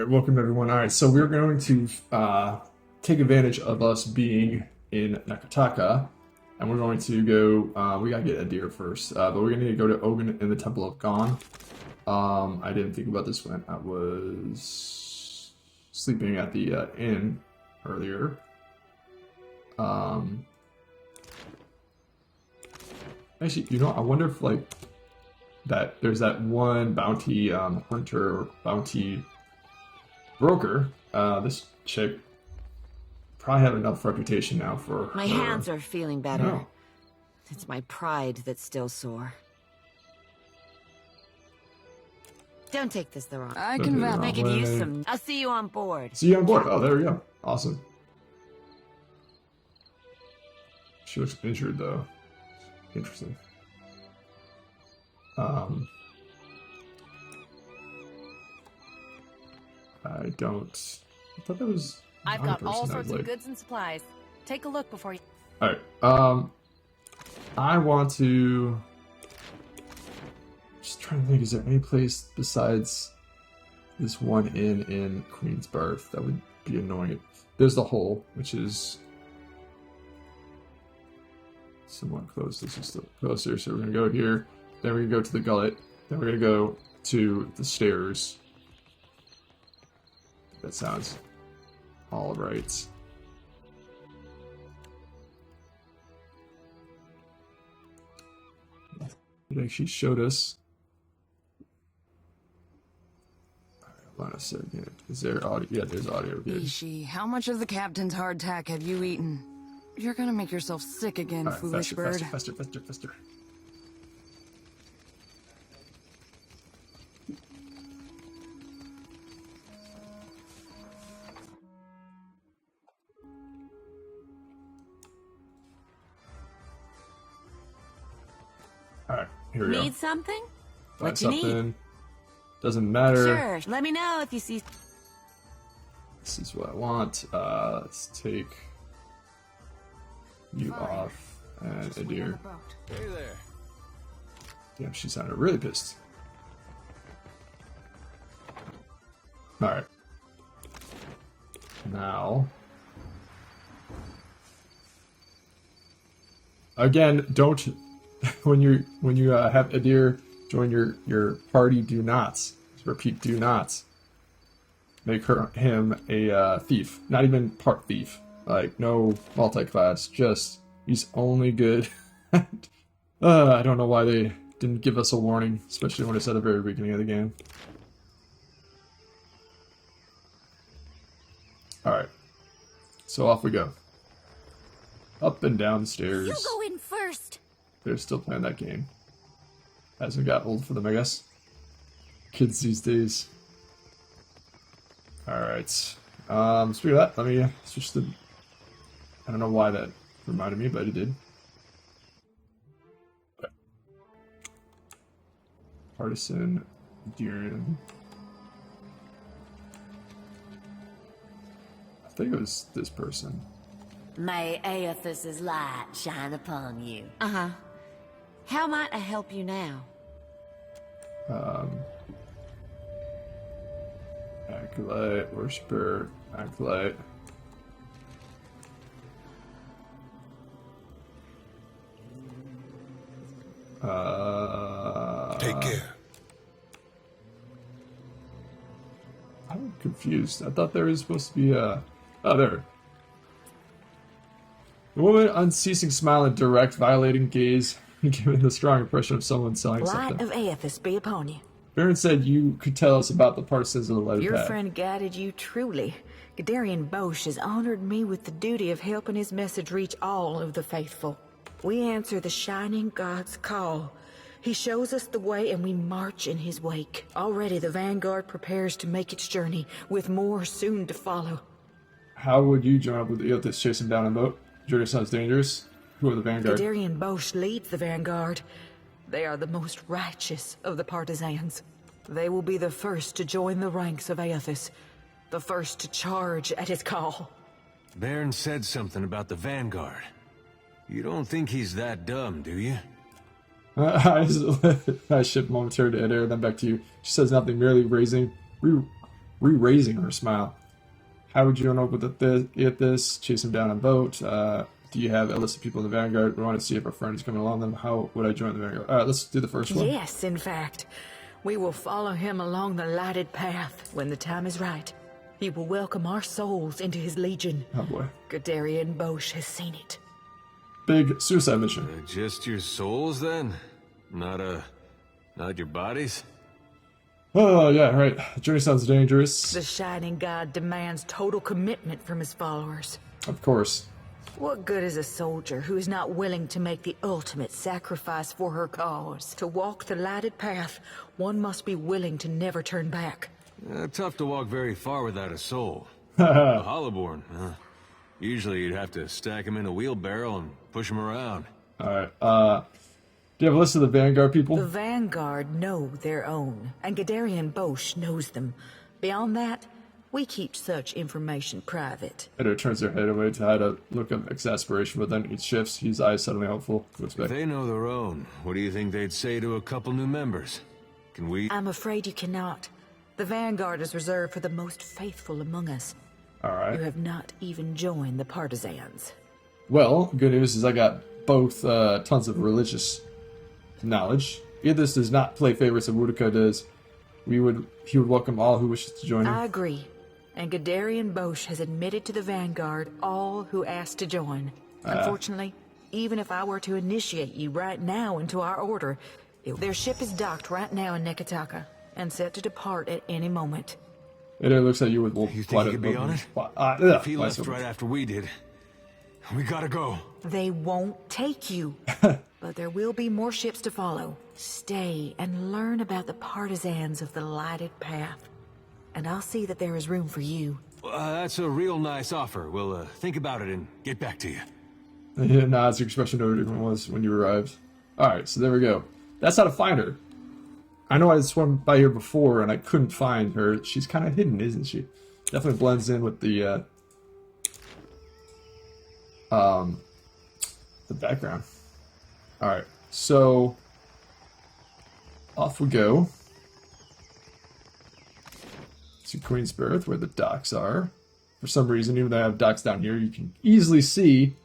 Alright, welcome everyone. Alright, so we're going to take advantage of us being in Nakataka, and we're going to go, we gotta get a deer first, but we're gonna go to Ogun in the Temple of Gon. I didn't think about this when I was sleeping at the inn earlier. Actually, you know, I wonder if, like, that there's that one bounty hunter or bounty broker. This chick probably have enough reputation now for my her. hands are feeling better. No. It's my pride that's still sore. Don't take this the wrong way. I can wrong I vouch. could use way. some. I'll see you on board. See you on board. Oh, there we go. Awesome. She looks injured though. Interesting. I don't. I thought that was. I've another got all person I sorts would of like. goods and supplies. Take a look before you... Alright, I want to... Just trying to think, is there any place besides this one inn in Queen's Birth that would be annoying? There's the Hole, which is somewhat close. This is still closer, so we're going to go here, then we're going to go to the Gullet, then we're going to go to the stairs. That sounds alright. It actually showed us. Alright, hold on a second. Is there audio? Yeah, there's audio. Good. Ishi, how much of the captain's hardtack have you eaten? You're gonna make yourself sick again, Alright, foolish faster, bird. faster. Alright, here we go. Need something? Find What you need? something. Doesn't matter. Sure. Let me know if you see. This is what I want. Let's take you off and a deer. Hey there. Damn, she sounded really pissed. Alright. Now. Again, don't when you have a deer join your party, do not repeat, do not make him a thief. Not even part thief. Like, no multi-class, just he's only good. I don't know why they didn't give us a warning, especially when it's at the very beginning of the game. Alright. So off we go. Up and down the stairs. You go in first. They're still playing that game. Hasn't got old for them, I guess. Kids these days. Alright. Speaking of that, let me switch the... I don't know why that reminded me, but it did. Okay. Partisan, Deering. I think it was this person. May Aethys's light shine upon you. Uh-huh. How might I help you now? Acolyte, Worshipper, Acolyte. Take care. I'm confused. I thought there was supposed to be a... Oh, there. The woman, unceasing smile and direct, violating gaze, giving the strong impression of someone selling Light something. of Aethys be upon you. Baron said you could tell us about the partisans of the letter Your pad. friend guided you truly. Gadarian Bosch has honored me with the duty of helping his message reach all of the faithful. We answer the shining God's call. He shows us the way and we march in his wake. Already the vanguard prepares to make its journey, with more soon to follow. How would you join up with Eothis chasing down a boat? Jordan sounds dangerous. Who are the vanguard? Gadarian Bosch leads the vanguard. They are the most righteous of the partisans. They will be the first to join the ranks of Aethys, the first to charge at his call. Baron said something about the Vanguard. You don't think he's that dumb, do you? I shift momentarily to air, then back to you. She says nothing, merely Re-raising her smile. How would you know with this? Chase him down on boat. Do you have a list of people in the Vanguard? We want to see if our friend is coming along them. How would I join the Vanguard? Alright, let's do the first one. Yes, in fact. We will follow him along the lighted path when the time is right. He will welcome our souls into his legion. Oh boy. Gadarian Bosch has seen it. Big suicide mission. Just your souls, then? Not your bodies? Oh, yeah, right. The journey sounds dangerous. The Shining God demands total commitment from his followers. Of course. What good is a soldier who is not willing to make the ultimate sacrifice for her cause? To walk the lighted path, one must be willing to never turn back. Tough to walk very far without a soul. A Hollowborn, huh? Usually you'd have to stack him in a wheelbarrow and push him around. Alright, do you have a list of the Vanguard people? The Vanguard know their own, and Gadarian Bosch knows them. Beyond that, we keep such information private. Editor turns their head away to hide a look of exasperation, but then it shifts. His eyes suddenly hopeful. If they know their own, what do you think they'd say to a couple new members? Can we? I'm afraid you cannot. The Vanguard is reserved for the most faithful among us. Alright. You have not even joined the partisans. Well, good news is I got both tons of religious knowledge. Idris does not play favorites of Wutica does. He would welcome all who wishes to join him. I agree. And Gadarian Bosch has admitted to the Vanguard all who asked to join. Unfortunately, even if I were to initiate you right now into our order, their ship is docked right now in Nekataka and set to depart at any moment. It looks like you would. You think he could be on it? If he left right after we did, we gotta go. They won't take you, but there will be more ships to follow. Stay and learn about the partisans of the lighted path, and I'll see that there is room for you. That's a real nice offer. We'll think about it and get back to you. Yeah, nah, it's the expression no different was when you arrived. Alright, so there we go. That's how to find her. I know I swam by here before and I couldn't find her. She's kind of hidden, isn't she? Definitely blends in with the background. Alright, so off we go to Queen's Berth, where the docks are. For some reason, even though I have docks down here, you can easily see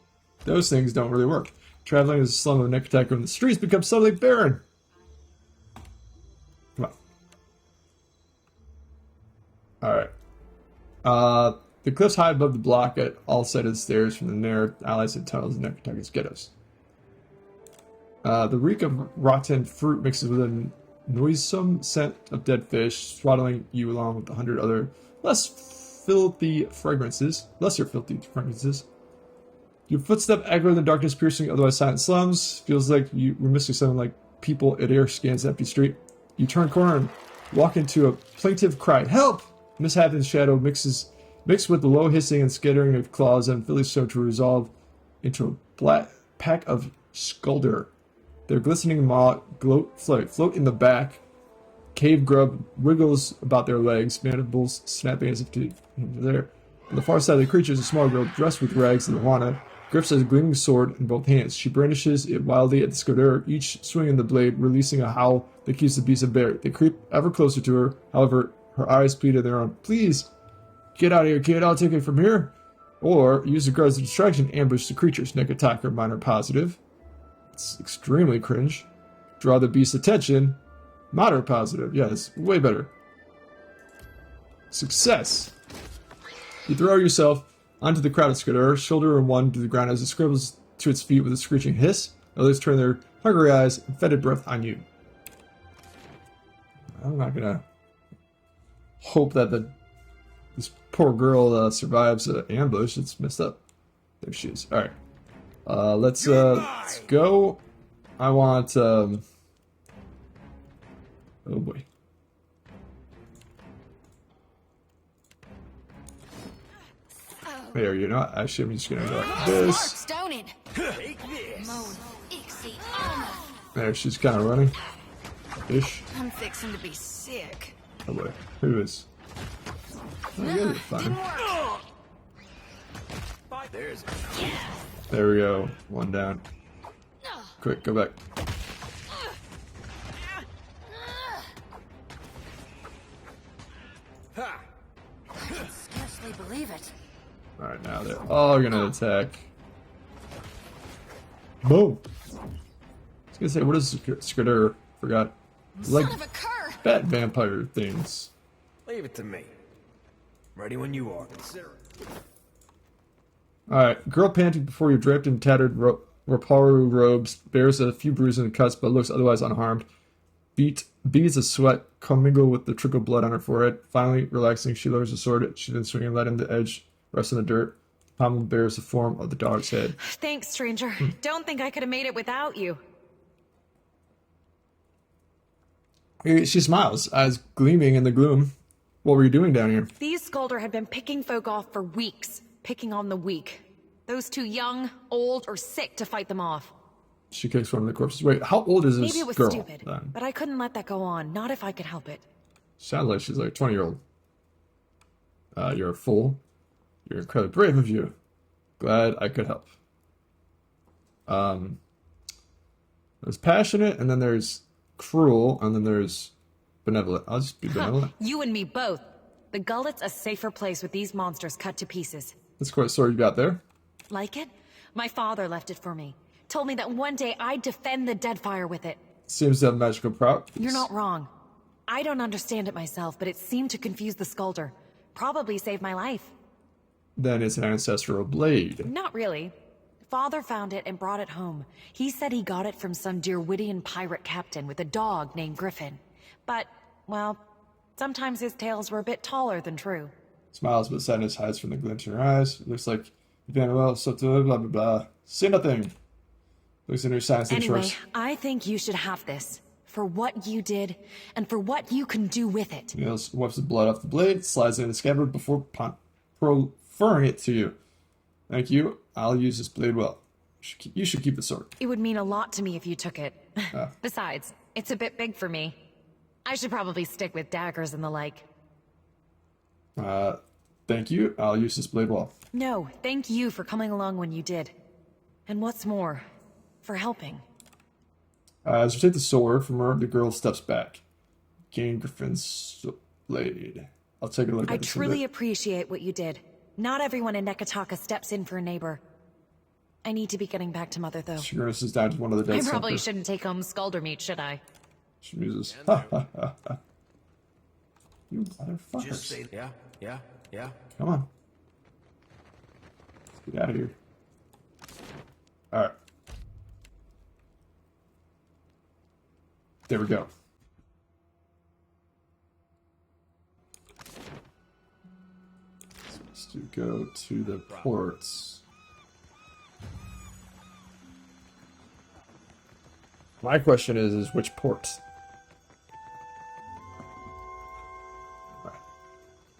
those things don't really work. Traveling as a slum of Nekataka, and the streets become suddenly barren. Come on. Alright. The cliffs high above the block at all sides of the stairs from the narrow alleys and tunnels of Nekataka's ghettos. The reek of rotten fruit mixes with a noisome scent of dead fish, swaddling you along with 100 other lesser filthy fragrances. Your footstep echo in the darkness, piercing otherwise silent slums. Feels like you were missing something like people. Adair scans the empty street. You turn corner and walk into a plaintive cry. Help! Mishap in shadow mixed with the low hissing and skittering of claws and Philly so to resolve into a black pack of skulder. Their glistening maw float in the back. Cave grub wiggles about their legs, mandibles snapping as if to there. On the far side of the creature is a small girl dressed with rags and Luana, grips a gleaming sword in both hands. She brandishes it wildly at the Scuderer, each swinging the blade, releasing a howl that keeps the beast at bay. They creep ever closer to her, however, her eyes plead to their own. Please, get out of here, kid, I'll take it from here. Or, use the guards of distraction, ambush the creatures. Nekataka, minor positive. It's extremely cringe. Draw the beast's attention. Moderate positive. Yeah, it's way better. Success. You throw yourself onto the crowded Scuderer, shoulder and one to the ground as it scribbles to its feet with a screeching hiss. Others turn their hungry eyes and fetid breath on you. I'm not gonna hope that this poor girl survives an ambush. It's messed up. There she is. Alright. Let's go. I want, oh boy. There, you know, actually, I'm just gonna go like this. There, she's kind of running. Ish. I'm fixing to be sick. Oh boy. Who is? Oh, yeah, you're fine. There we go. One down. Quick, go back. believe it. Alright, now they're all gonna attack. Boom! I was gonna say, what is Skitter? Forgot. Like Son of a cur! bat vampire things. Leave it to me. Ready when you are. Consider it. Alright, girl panting before you draped in tattered Raparu robes, bears a few bruises and cuts, but looks otherwise unharmed. Beads of sweat commingle with the trickle blood on her forehead. Finally, relaxing, she lowers the sword she then swinging, letting the edge rest in the dirt. Pommel bears the form of the dog's head. Thanks, stranger. Don't think I could have made it without you. She smiles, eyes gleaming in the gloom. What were you doing down here? These Skulder had been picking folk off for weeks, picking on the weak. Those too young, old, or sick to fight them off. She kicks one of the corpses. Wait, how old is this Maybe it was girl? stupid, Then? but I couldn't let that go on, not if I could help it. Sounds like she's like a 20-year-old. You're a fool. You're incredibly brave of you. Glad I could help. There's passionate, and then there's cruel, and then there's benevolent. I'll just be benevolent. You and me both. The gullet's a safer place with these monsters cut to pieces. That's quite a sword you got there. Like it? My father left it for me. Told me that one day I'd defend the Deadfire with it. Seems to have magical prowess. You're not wrong. I don't understand it myself, but it seemed to confuse the Skulder. Probably saved my life. Then it's an ancestral blade. Not really. Father found it and brought it home. He said he got it from some Dirwidian pirate captain with a dog named Griffin. But, well, sometimes his tales were a bit taller than true. Smiles, but sadness hides from the glint in her eyes. It looks like Manuel Soto, blah blah blah. Say nothing. Looks in her science Anyway, insurance. I think you should have this. For what you did, and for what you can do with it. Nails wipes the blood off the blade, slides it in the scabbard before proffering it to you. Thank you. I'll use this blade well. You should keep the sword. It would mean a lot to me if you took it. Besides, it's a bit big for me. I should probably stick with daggers and the like. Thank you. I'll use this blade well. No, thank you for coming along when you did. And what's more, for helping. As you take the sword from her, the girl steps back. Gain Griffin's blade. I'll take a look at I this. truly appreciate what you did. Not everyone in Nekataka steps in for a neighbor. I need to be getting back to Mother, though. She grimaces down to one of the dead I probably suckers. shouldn't take home Skulder meat, should I? She muses. Ha ha ha ha. You motherfuckers. Just say, yeah. Come on. Let's get out of here. Alright. There we go. So let's go to the ports. My question is which port?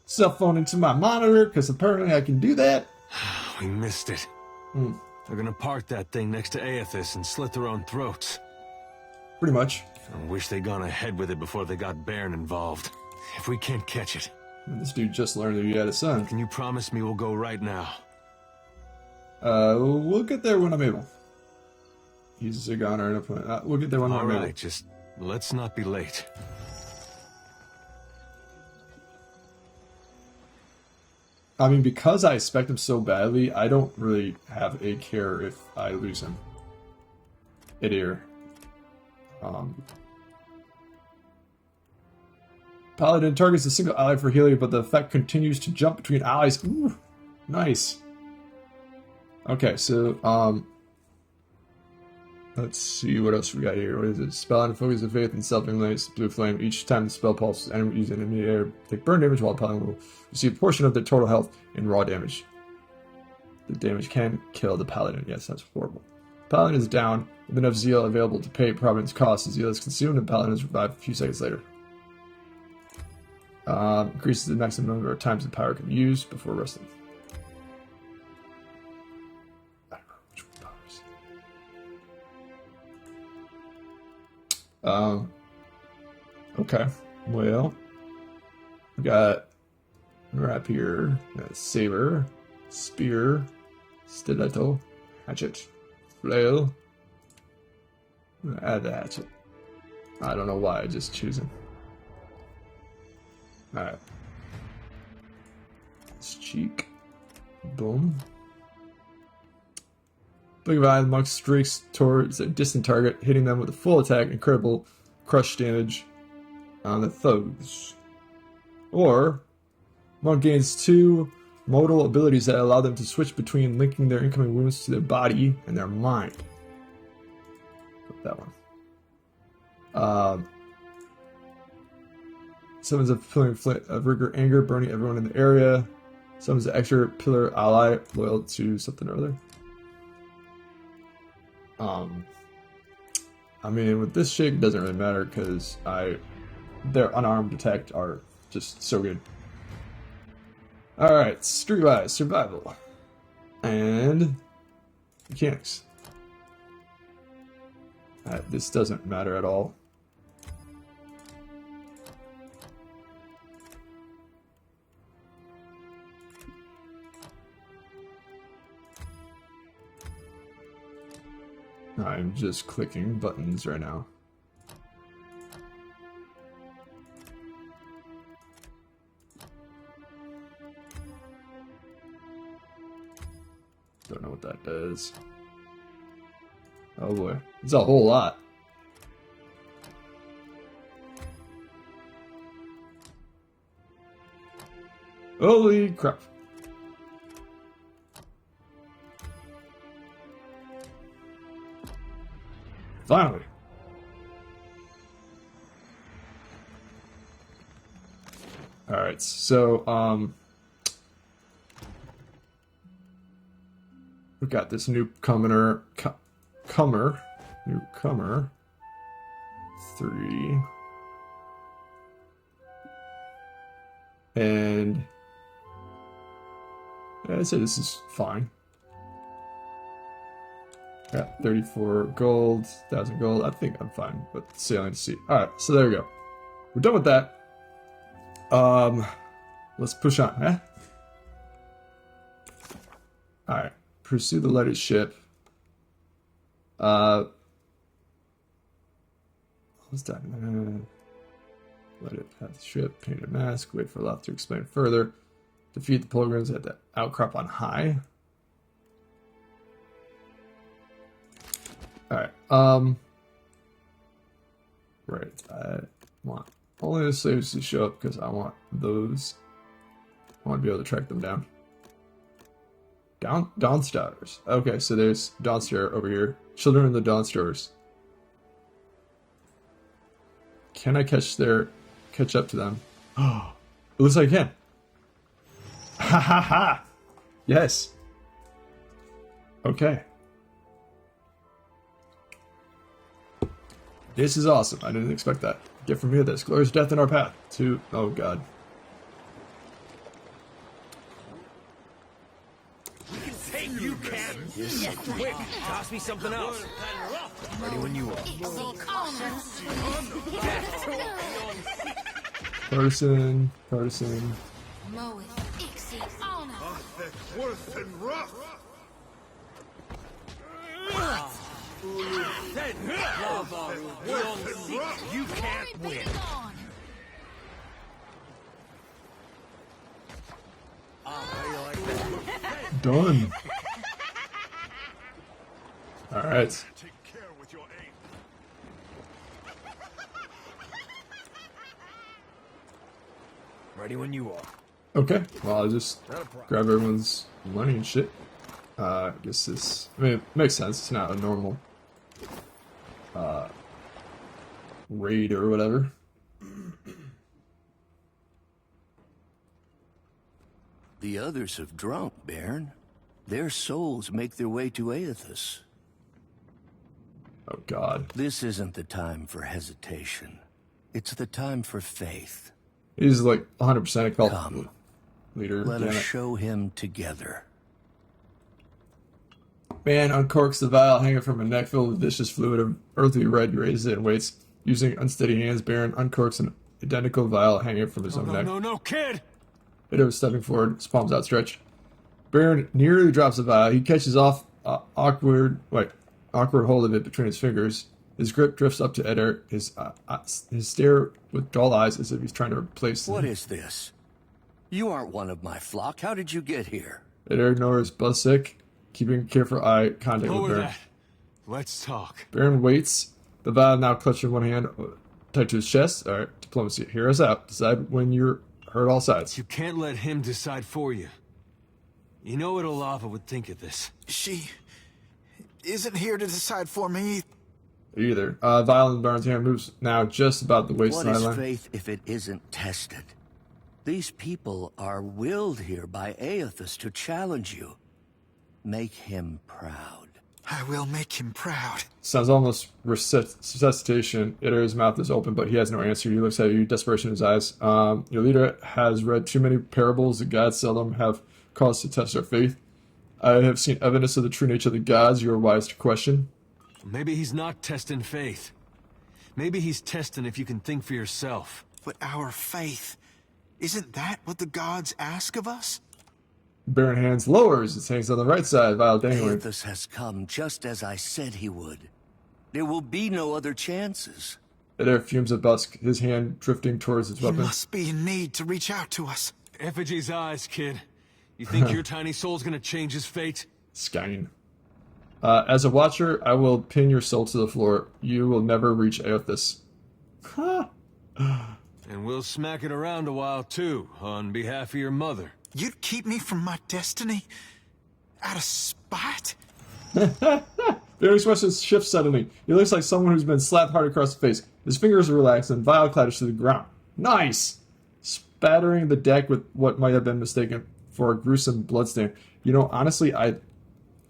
Cell phone into my monitor, because apparently I can do that. We missed it. They're gonna park that thing next to Aethys and slit their own throats. Pretty much. I wish they'd gone ahead with it before they got Baron involved. If we can't catch it, This dude just learned that he had a son. can you promise me we'll go right now? We'll get there when I'm able. He's a goner and a point. We'll get there when All I'm able. right, just let's not be late. I mean, because I expect him so badly, I don't really have a care if I lose him. Idiot. Paladin targets a single ally for healing, but the effect continues to jump between allies. Ooh, nice. Okay, so, let's see what else we got here. What is it? Spell and focus of faith and self-ignites blue flame. Each time the spell pulses, enemy using enemy air take burn damage, while Paladin will receive a portion of their total health in raw damage. The damage can kill the Paladin. Yes, that's horrible. Paladin is down with enough zeal available to pay Providence costs. The zeal is consumed and Paladin is revived a few seconds later. Increases the maximum number of times the power can be used before resting. I don't know which one powers. Okay. Well, we got rapier, saber, spear, stiletto, hatchet, flail. I'm gonna add the hatchet. I don't know why, I just choose him. Alright. His cheek. Boom. Blink of an eye, the monk streaks towards a distant target, hitting them with a full attack, incredible crush damage on the thugs. Or, monk gains 2 modal abilities that allow them to switch between linking their incoming wounds to their body and their mind. Put that one. Summons a pillar of rigor, anger, burning everyone in the area. Summons an extra pillar ally loyal to something or other. I mean, with this chick, it doesn't really matter because their unarmed detect are just so good. Alright, Streetwise, Survival. And Mechanics. This doesn't matter at all. I'm just clicking buttons right now. Don't know what that does. Oh boy, it's a whole lot. Holy crap. Finally. Alright, so, we've got this newcomer, 3. And I'd say this is fine. Got 34 gold, 1,000 gold. I think I'm fine with sailing to sea. Alright, so there we go. We're done with that. Let's push on, huh? Alright. Pursue the lighted ship. What's that? Let it pass the ship, paint a mask, wait for Locke to explain further. Defeat the pilgrims at the outcrop on high. Alright, right, I want only the slaves to show up because I want those. I want to be able to track them down. Dawnstarers. Okay, so there's Dawnstar over here. Children of the Dawnstarers. Can I catch up to them? Oh, it looks like I can. Ha ha ha! Yes. Okay. This is awesome. I didn't expect that. Get from here, there's glorious death in our path. Oh god. You can. Yes, quick. Toss me something else. Ready when you are. Partisan. Worse than rough. You can't win. Done. Alright. Ready when you are. Okay, well, I'll just grab everyone's money and shit. I guess this... I mean, it makes sense. It's not a normal raid or whatever. The others have drunk, Baron. Their souls make their way to Aethys. Oh, God. This isn't the time for hesitation. It's the time for faith. He's like 100% a cult Come. leader. Let Damn us it. show him together. Man uncorks the vial hanging from a neck filled with viscous fluid of earthy red, raises it and waits. Using unsteady hands, Baron uncorks an identical vial hanging from his own neck. No, kid! Ido stepping forward, his palms outstretched. Baron nearly drops the vial. He catches awkward hold of it between his fingers. His grip drifts up to Eder. His stare with dull eyes as if he's trying to replace them. What is this? You aren't one of my flock. How did you get here? Eder ignores Busick, keeping careful eye contact with Lower Baron. that. Let's talk. Baron waits. The vial now clutched in one hand, tied to his chest. All right, diplomacy. Hear us out. Decide when you're heard all sides. You can't let him decide for you. You know what Olava would think of this. She isn't here to decide for me. Either. Vial in Baron's hand moves now just about the waist What is line. faith if it isn't tested? These people are willed here by Aethys to challenge you. Make him proud. I will make him proud. Sounds almost resuscitation. Eder's mouth is open, but he has no answer. He looks at you, desperation in his eyes. Your leader has read too many parables. The gods seldom have cause to test our faith. I have seen evidence of the true nature of the gods. You are wise to question. Maybe he's not testing faith. Maybe he's testing if you can think for yourself. But our faith, isn't that what the gods ask of us? Baron hands lowers. It hangs on the right side. Vial dangling. Aethys has come just as I said he would. There will be no other chances. Eder fumes at Busk, his hand drifting towards his He weapon. must be in need to reach out to us. Effigy's eyes, kid. You think your tiny soul's gonna change his fate? Skyne. As a watcher, I will pin your soul to the floor. You will never reach Aethys. And we'll smack it around a while, too, on behalf of your mother. You'd keep me from my destiny? Out of spite? Baron expressions shift suddenly. He looks like someone who's been slapped hard across the face. His fingers are relaxed and Vial clatters to the ground. Nice! Spattering the deck with what might have been mistaken for a gruesome bloodstain. You know, honestly,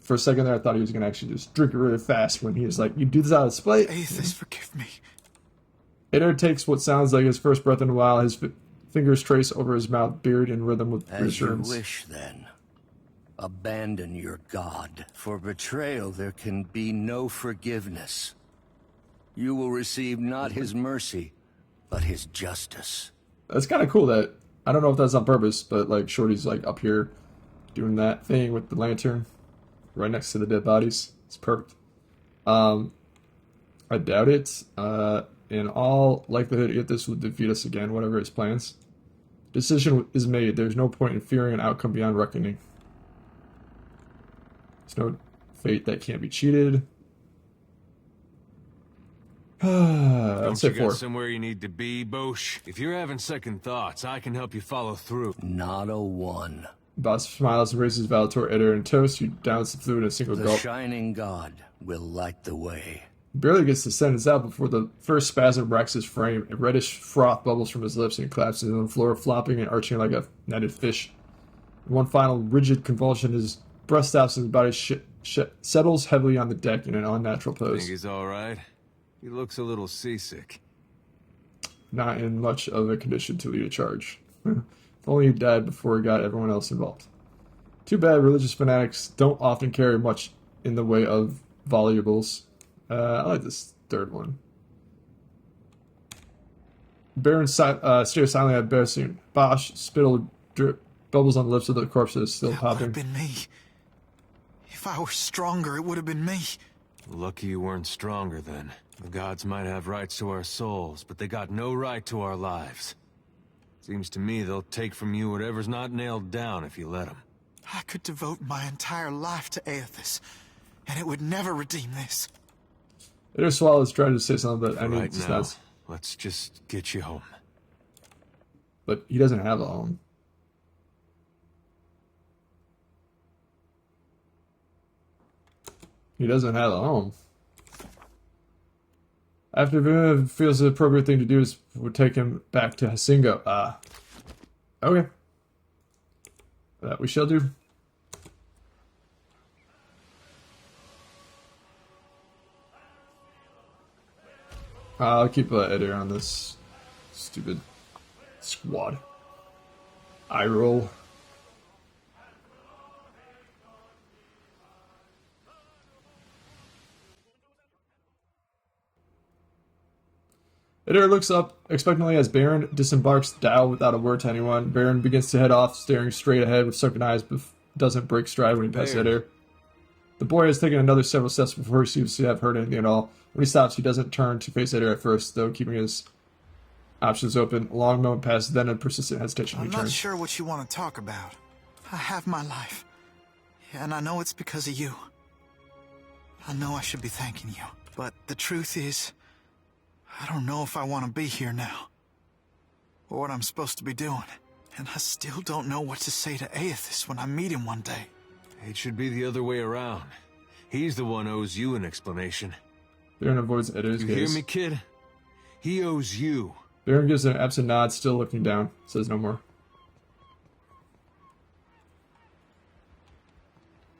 for a second there, I thought he was going to actually just drink it really fast when he was like, you do this out of spite? Aethys, forgive me. Eder takes what sounds like his first breath in a while. His fingers trace over his mouth, beard in rhythm with As reassurance. you wish, then. Abandon your god. For betrayal there can be no forgiveness. You will receive not his mercy, but his justice. That's kind of cool that, I don't know if that's on purpose, but like Shorty's like up here doing that thing with the lantern right next to the dead bodies. It's perfect. I doubt it. In all likelihood, Aethys will defeat us again, whatever his plans. Decision is made. There's no point in fearing an outcome beyond reckoning. There's no fate that can't be cheated. I'd Don't say you 4. got somewhere you need to be, Bosch? If you're having second thoughts, I can help you follow through. Not a one. Boss smiles and raises Vial toward Eder and toast. He downs the fluid in a single The gulp. shining god will light the way. Barely gets the sentence out before the first spasm racks his frame. A reddish froth bubbles from his lips and he collapses on the floor, flopping and arching like a netted fish. In one final rigid convulsion, his breath stops and his body settles heavily on the deck in an unnatural Think pose. he's all right? He looks a little seasick. Not in much of a condition to lead a charge. If only he died before he got everyone else involved. Too bad religious fanatics don't often carry much in the way of volubles. I like this third one. Baron stares silently at Bersoon. Bosch, spittle drip, bubbles on the lips of the corpses, still That would popping. have been me. If I were stronger, it would have been me. Lucky you weren't stronger then. The gods might have rights to our souls, but they got no right to our lives. Seems to me they'll take from you whatever's not nailed down if you let them. I could devote my entire life to Aethys, and it would never redeem this. Eder swallows, trying to say something, but I mean, Right it's now, not. let's just get you home. But he doesn't have a home. He doesn't have a home. After Vivian feels the appropriate thing to do is would take him back to Hasingo. Okay. That we shall do. I'll keep Eder on this stupid squad. Eye roll. Eder looks up expectantly as Baron disembarks Dow without a word to anyone. Baron begins to head off, staring straight ahead with sunken eyes, but doesn't break stride when he passes Baron. Eder. The boy has taken another several steps before he seems to have heard anything at all. When he stops, he doesn't turn to face Eder at first, though keeping his Options open. A long moment passes, then a persistent hesitation I'm not returns. sure what you want to talk about. I have my life. And I know it's because of you. I know I should be thanking you. But the truth is, I don't know if I want to be here now. Or what I'm supposed to be doing. And I still don't know what to say to Aethys when I meet him one day. It should be the other way around. He's the one owes you an explanation. Baron avoids Editor's You gaze. hear me, kid? He owes you. Baron gives an absent nod, still looking down. Says no more.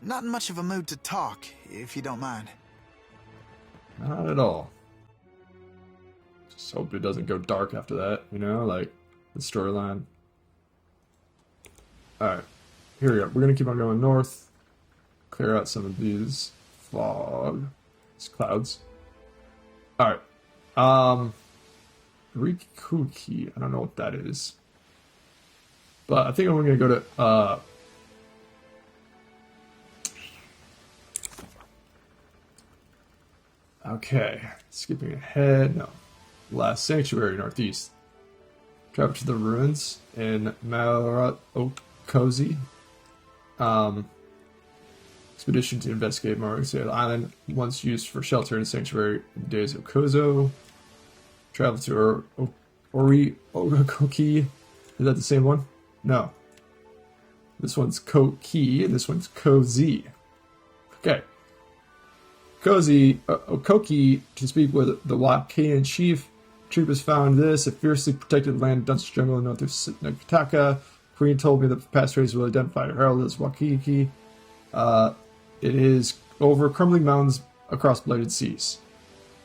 Not in much of a mood to talk, if you don't mind. Not at all. Just hope it doesn't go dark after that, you know, like the storyline. Alright, here we go. We're gonna keep on going north. Clear out some of these fog. These clouds. Alright. Rikuki. I don't know what that is. But I think I'm gonna go to okay, skipping ahead. No, last sanctuary northeast. Travel to the ruins in Marat Okozi. Expedition to investigate Margaret Island, once used for shelter and sanctuary in the days of Kozo. Travel to Ori Ogokoki. Is that the same one? No. This one's Koki, and this one's Kozi. Okay. Kozi, Okoki, to speak with the Wakian chief. Troopers found this, a fiercely protected land dense jungle north of Nakataka. Queen told me that the past race will identify a herald as Wakiki. It is over crumbling mountains across blighted seas.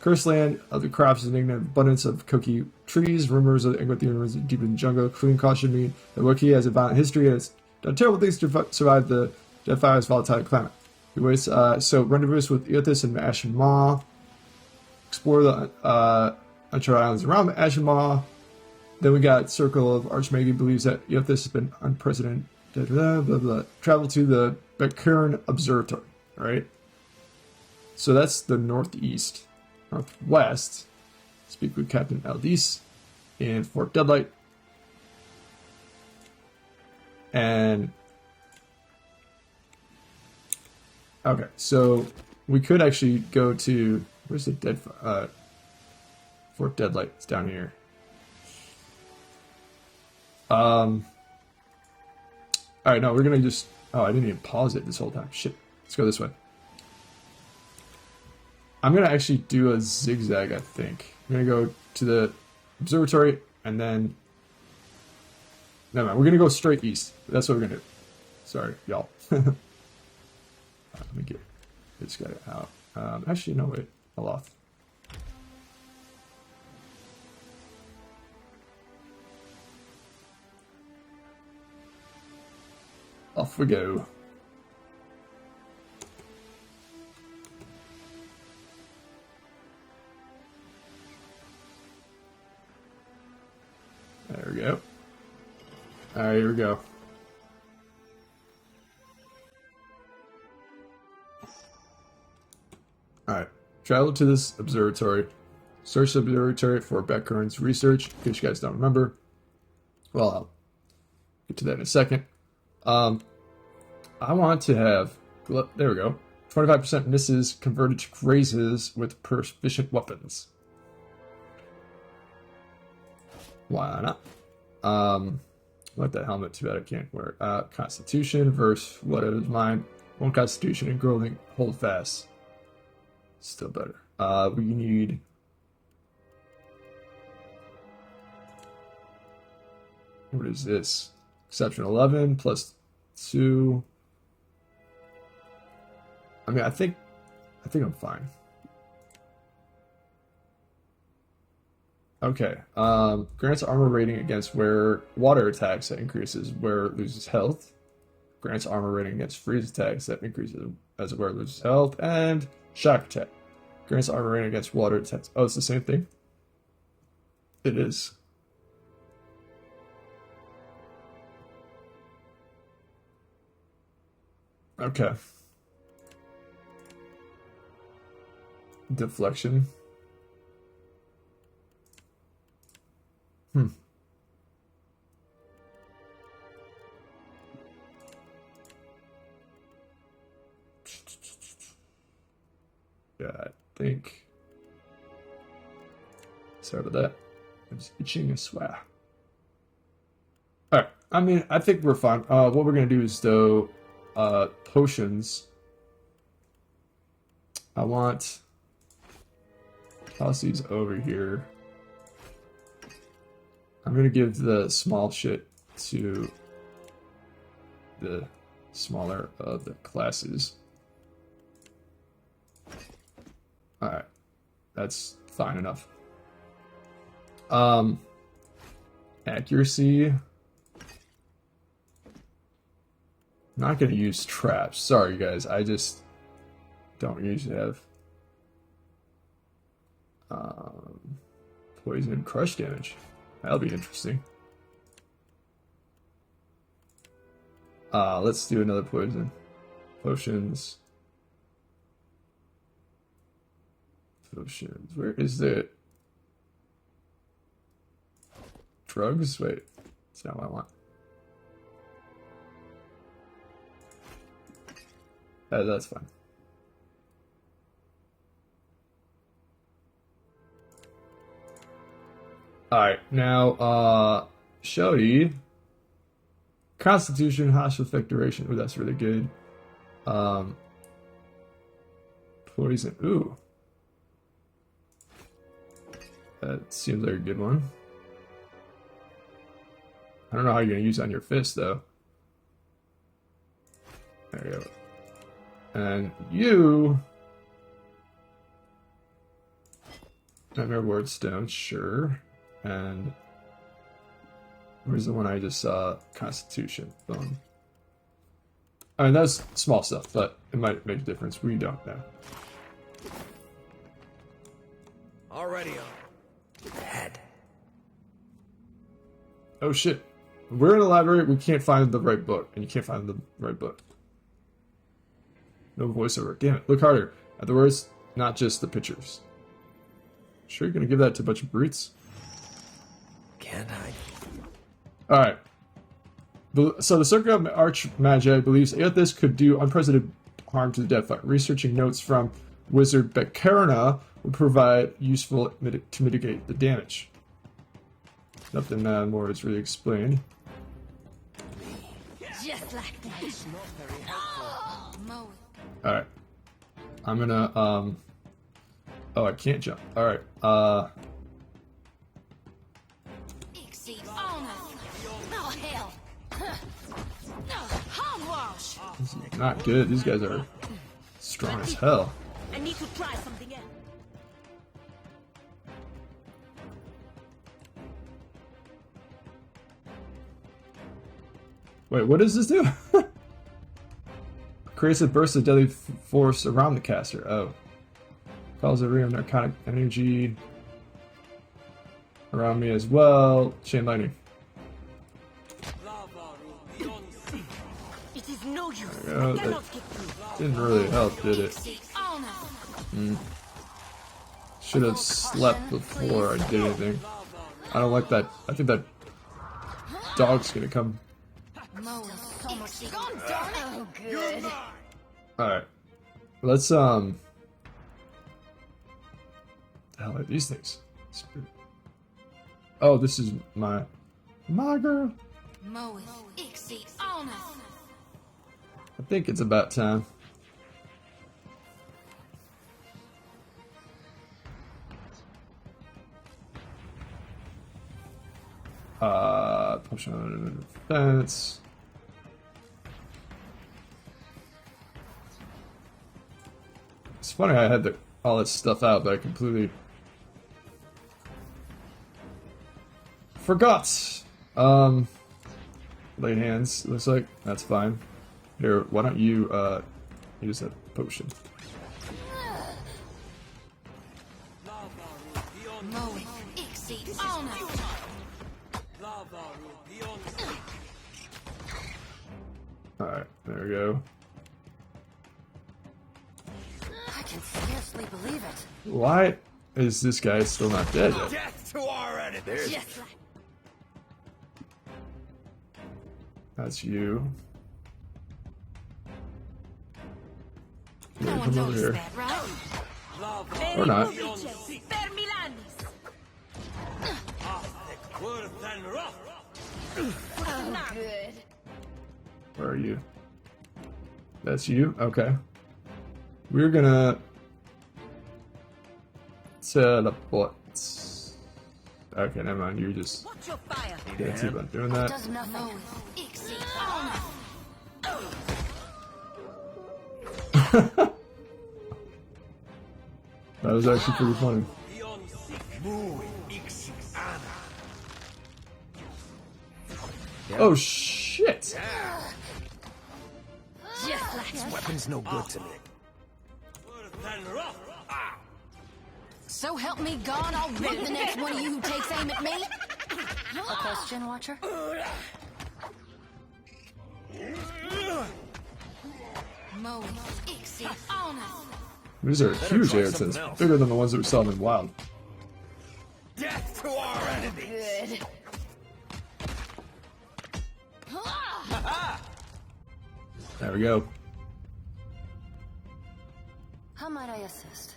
Cursed land of the crops and abundance of koki trees. Rumors of Angothian rumors deep in the jungle. Queen cautioned me that Waki has a violent history and has done terrible things to survive the Deadfire's volatile climate. He waits, so rendezvous with Eothas and Ashen Maw. Explore the uncharted islands around Ashen Maw. Then we got Circle of Archmage believes that Eothas has been unprecedented. Blah, blah, blah. Travel to the Bekuren Observatory. Alright? So that's the northeast. Northwest. Speak with Captain Aldis in Fort Deadlight. And okay, so we could actually go to where's the Fort Deadlight? It's down here. Alright, no, we're gonna just I didn't even pause it this whole time. Shit. Let's go this way. I'm gonna actually do a zigzag, I think. I'm gonna go to the observatory and then never mind, we're gonna go straight east. That's what we're gonna do. Sorry, y'all. Let me get this guy out. Actually, no, wait. Aloth. Off we go. There we go. Alright, here we go. Alright, travel to this observatory. Search the observatory for Bekuren's research, in case you guys don't remember. Well, I'll get to that in a second. I want to have, there we go, 25% misses converted to grazes with proficient weapons. Why not? I like that helmet, too bad I can't wear it. Constitution versus what is mine. One Constitution and Growing Hold Fast. Still better. We need... What is this? Exception 11 plus 2. I mean, I think I'm fine. Okay. Grants armor rating against where water attacks that increases where it loses health. Grants armor rating against freeze attacks that increases as where it loses health. And shock attack. Grants armor rating against water attacks. Oh, it's the same thing? It is. Okay. Deflection. Yeah, I think. Sorry about that. I'm just itching a swear. Alright, I mean, I think we're fine. What we're gonna do is, though, potions. I want... toss these over here. I'm gonna give the small shit to the smaller of the classes. Alright. That's fine enough. Accuracy. Not gonna use traps. Sorry guys, I just don't usually have poison and crush damage. That'll be interesting. Let's do another poison. Potions. Potions. Where is it? Drugs? Wait. That's not what I want. That's fine. Alright, now, Shody. Constitution, hostile effect duration. Ooh, that's really good. Poison. Ooh. That seems like a good one. I don't know how you're going to use it on your fist, though. There you go. And you... Nightmare Ward Stone, sure. And... where's the one I just saw? Constitution. Boom. I mean, that's small stuff, but it might make a difference. We don't know. Already on. Head. Oh shit. We're in a library, we can't find the right book. And you can't find the right book. No voiceover. Damn it. Look harder. At the words, not just the pictures. Sure you're gonna give that to a bunch of brutes? Can't I? Alright. So the Circle of Archmagi believes Aethys could do unprecedented harm to the Deadfire. Researching notes from Wizard Bekarna will provide useful to mitigate the damage. Nothing more is really explained. Just like that. Alright. I'm gonna, oh, I can't jump. Alright, this is not good. These guys are strong as hell. I need to try something else. Wait, what does this do? Creates a burst of deadly force around the caster. Oh. Calls a ring of narcotic energy around me as well. Chain lightning. It is no use. That didn't really help, did it? Should have slept before I did anything. I don't like that. I think that dog's gonna come. Oh, good. Alright. Let's, the hell are these things? Oh, this is my girl. I think it's about time. Push on defense. It's funny I had all this stuff out, but I completely forgot. Lay hands, looks like. That's fine. Here, why don't you use that potion? Alright, there we go. I can scarcely believe it. Why is this guy still not dead yet? Death to our enemies. Just like That's you. No Yeah, one come over noticed here. that, right? Or not. Oh, good. Where are you? That's you? Okay. We're gonna teleport. Okay, never mind. You just Watch your fire. can't see about doing that. Does nothing. That was actually pretty funny. Oh shit! Weapon's no good to me. So help me God, I'll rip the next one of you who takes aim at me. A question, Watcher? These are huge airtons, bigger than the ones that we saw in Wild. Death to our enemies. Good. There we go. How might I assist?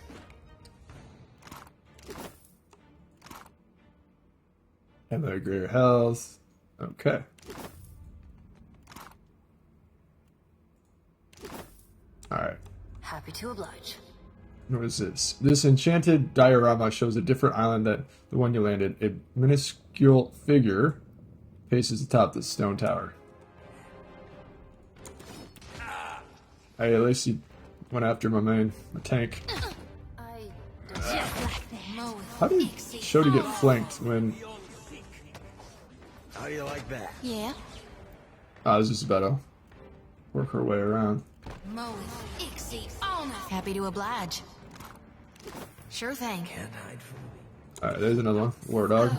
And the greater health. Okay. Alright. Happy to oblige. What is this? This enchanted diorama shows a different island than the one you landed. A minuscule figure faces the top of the stone tower. Hey, at least you went after my tank. How did Shodi get flanked when... How do you like that? Yeah. I was just about to work her way around. Happy to oblige. Sure thing. Can't hide from me. Alright, there's another one. War dog.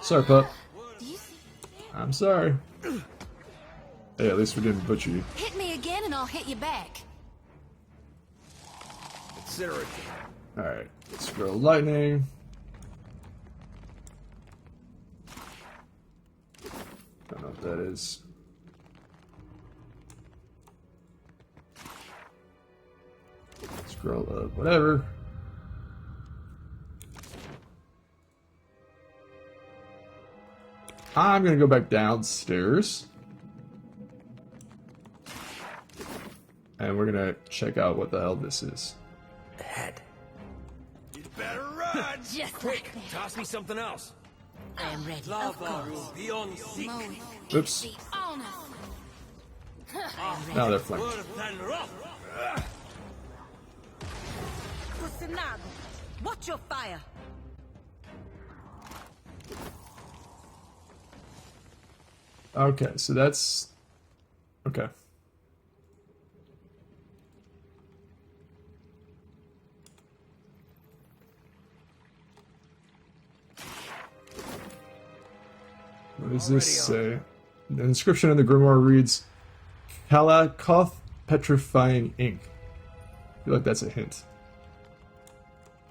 Sorry, pup. I'm sorry. Hey, at least we didn't butcher you. Hit me again and I'll hit you back. Consider it. Alright, scroll lightning. Don't know what that is. Scroll up, whatever. I'm gonna go back downstairs. And we're gonna check out what the hell this is. Head. You better run! Just Quick, toss me something else. I am ready. Lava will be on seek. Oops. Now they're flanked. Watch your fire. Okay, so that's... Okay. What does this say? The inscription in the grimoire reads, Kalakoth Petrifying Ink. I feel like that's a hint.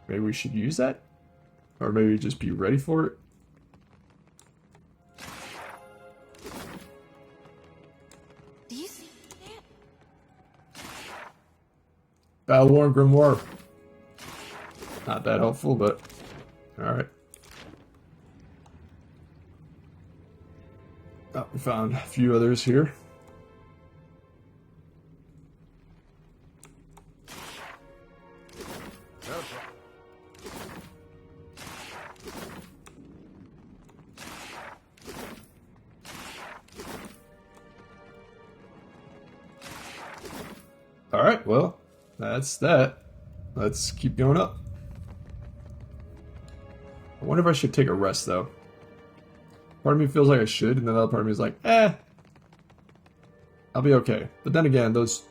Maybe we should use that? Or maybe just be ready for it? Do you see that? Battle-worn grimoire. Not that helpful, but... Alright. Oh, we found a few others here. Alright, well, that's that. Let's keep going up. I wonder if I should take a rest, though. Part of me feels like I should, and then the other part of me is like, I'll be okay. But then again, those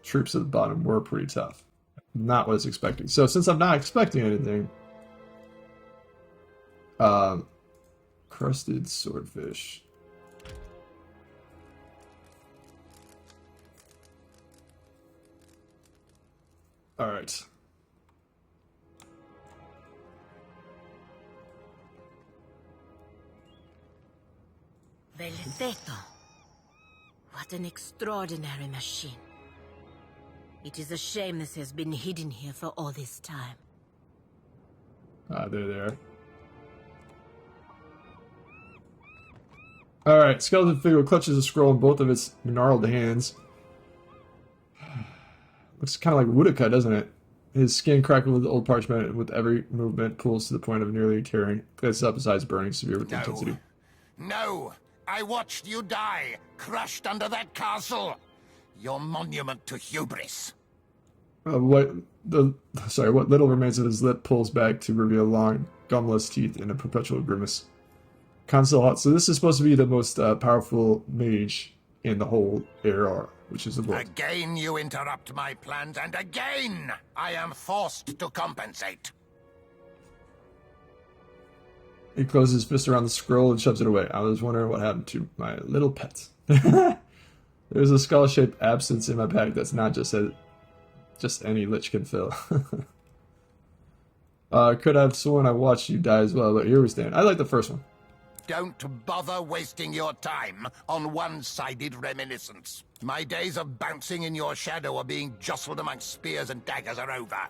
troops at the bottom were pretty tough. Not what I was expecting. So since I'm not expecting anything, crusted swordfish. All right. Velveto. What an extraordinary machine. It is a shame this has been hidden here for all this time. Ah, there they are. Alright, skeleton figure clutches a scroll in both of its gnarled hands. Looks kind of like Woodaka, doesn't it? His skin crackled with old parchment, and with every movement pulls to the point of nearly tearing. Glances up, his eyes burning severe with intensity. No! I watched you die, crushed under that castle! Your monument to hubris. What little remains of his lip pulls back to reveal long, gumless teeth in a perpetual grimace. Console. So this is supposed to be the most powerful mage in the whole era, which is the world. Again you interrupt my plans, and again I am forced to compensate. He closes his fist around the scroll and shoves it away. I was wondering what happened to my little pet. There's a skull-shaped absence in my pack that's not just any lich can fill. Could have sworn I watched you die as well, but here we stand. I like the first one. Don't bother wasting your time on one-sided reminiscence. My days of bouncing in your shadow or being jostled amongst spears and daggers are over.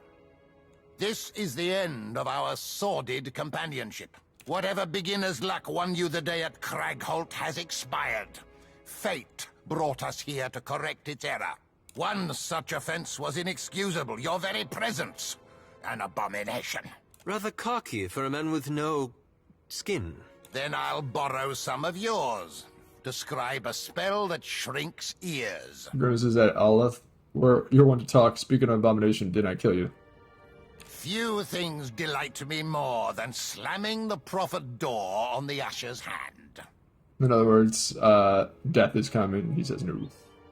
This is the end of our sordid companionship. Whatever beginner's luck won you the day at Cragholt has expired. Fate brought us here to correct its error. One such offense was inexcusable. Your very presence, an abomination. Rather cocky for a man with no skin. Then I'll borrow some of yours. Describe a spell that shrinks ears. Grimaces at Olaf. Where you're one to talk. Speaking of abomination, didn't I kill you? Few things delight me more than slamming the prophet door on the usher's hand. In other words, death is coming. He says no.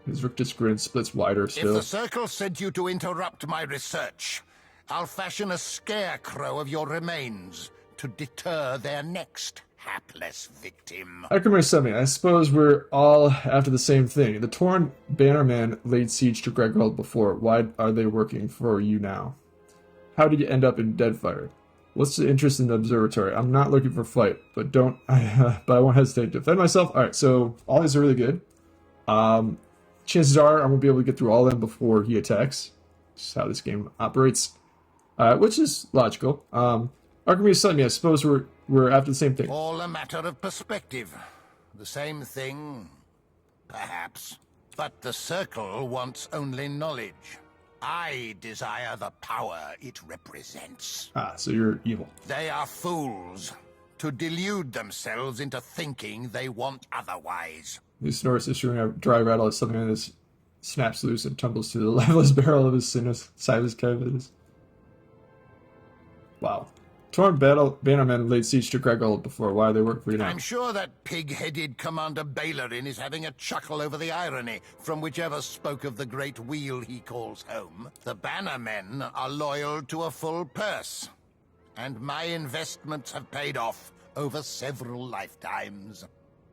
His rictus grin splits wider still. If the Circle sent you to interrupt my research, I'll fashion a scarecrow of your remains to deter their next hapless victim. Archimer sent me. I suppose we're all after the same thing. The torn bannerman laid siege to Greggold before. Why are they working for you now? How did you end up in Deadfire? What's the interest in the observatory? I'm not looking for fight, but I won't hesitate to defend myself. All right, so all these are really good. Chances are I won't be able to get through all of them before he attacks. Just how this game operates, which is logical. Archimedes sent me. I suppose we're after the same thing. All a matter of perspective. The same thing, perhaps. But the Circle wants only knowledge. I desire the power it represents. Ah, so you're evil. They are fools to delude themselves into thinking they want otherwise. He snorts, issuing a dry rattle as something in his snaps loose and tumbles to the leveless barrel of his side of his canvas. Wow. Torn bannermen laid siege to Greggold before. Why they work for you now? I'm sure that pig-headed Commander Bailerin is having a chuckle over the irony from whichever spoke of the great wheel he calls home. The bannermen are loyal to a full purse, and my investments have paid off over several lifetimes.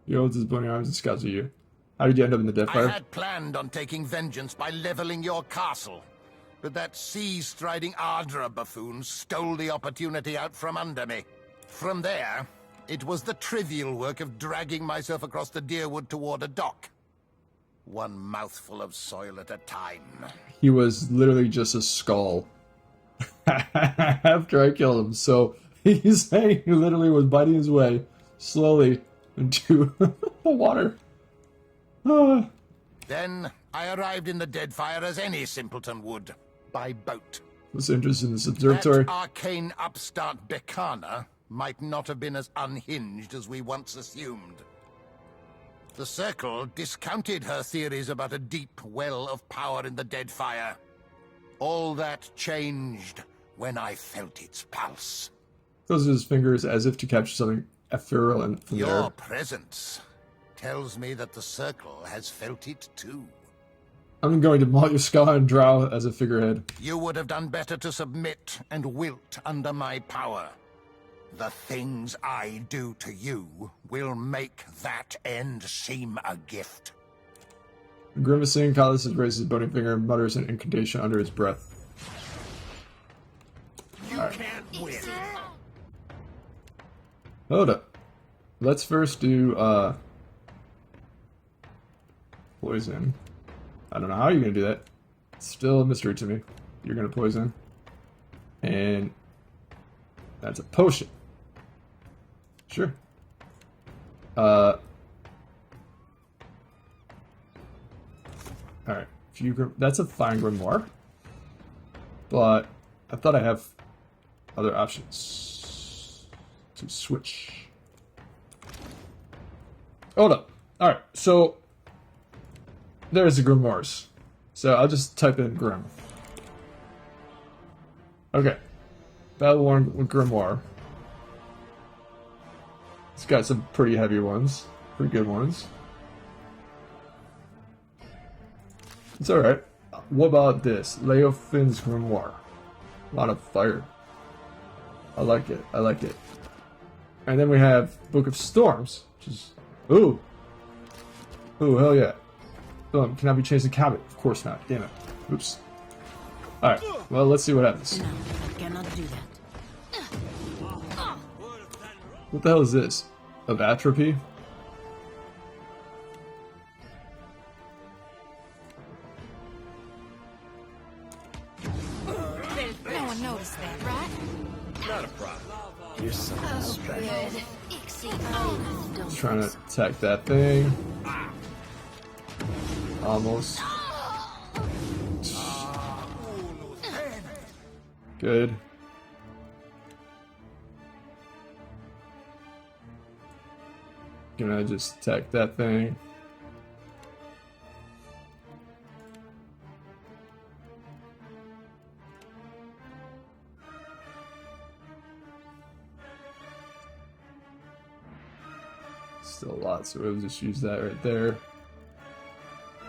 He holds his bony arms and scouts at you. How did you end up in the Deadfire? I had planned on taking vengeance by leveling your castle, but that sea-striding Ardra buffoon stole the opportunity out from under me. From there, it was the trivial work of dragging myself across the Deerwood toward a dock. One mouthful of soil at a time. He was literally just a skull after I killed him. So he's saying he literally was biting his way slowly into the water. Then I arrived in the Deadfire as any simpleton would, by boat. What's interested in this observatory? That arcane upstart Becana might not have been as unhinged as we once assumed. The Circle discounted her theories about a deep well of power in the Deadfire. All that changed when I felt its pulse. Closes his fingers as if to capture something ethereal and from Your there. presence tells me that the Circle has felt it too. I'm going to maul your skull and drow as a figurehead. You would have done better to submit and wilt under my power. The things I do to you will make that end seem a gift. Grimacing, Collis raises his bony finger and mutters an incantation under his breath. You can't win. Hold up. Let's first do Poison. I don't know how you're gonna do that. It's still a mystery to me. You're gonna poison. And that's a potion. Sure. Alright. That's a fine grimoire. But I thought I have other options to switch. Hold up. Alright, so there's the grimoires. So I'll just type in Grim. Okay. Battle-worn with grimoire. It's got some pretty heavy ones. Pretty good ones. It's alright. What about this? Leofin's grimoire. A lot of fire. I like it. I like it. And then we have Book of Storms, which is... Ooh! Ooh, hell yeah. Can I be changed to Cabot? Of course not. Damn it. Oops. Alright, well, let's see what happens. No, I cannot do that. What the hell is this? Of atrophy? No one noticed that, right? Not a problem. You're so Good. Just trying to attack that thing. Almost. Good. Gonna just attack that thing. Still a lot, so we'll just use that right there.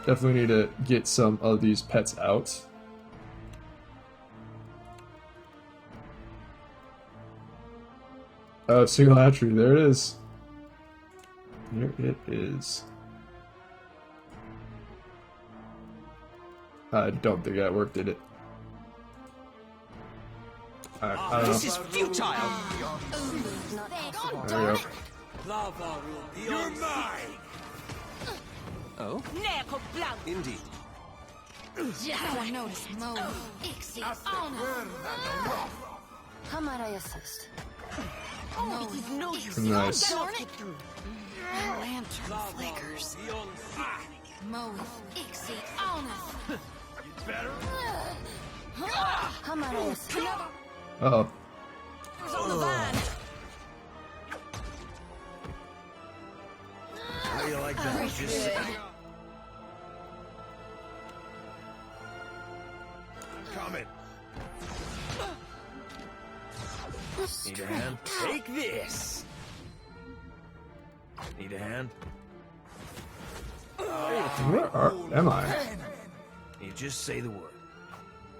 Definitely need to get some of these pets out. Oh, single attribute, there it is. There it is. I don't think that worked, did it? I don't know. This is futile. There we go. You're mine. Oh? Indeed. No one noticed Mo. How might I assist? Nice. Darn it! My lantern flickers. Mo. How might I assist? Uh-oh. How do you like that? Just coming. Need a hand? Take this. Need a hand? Where am I? You just say the word.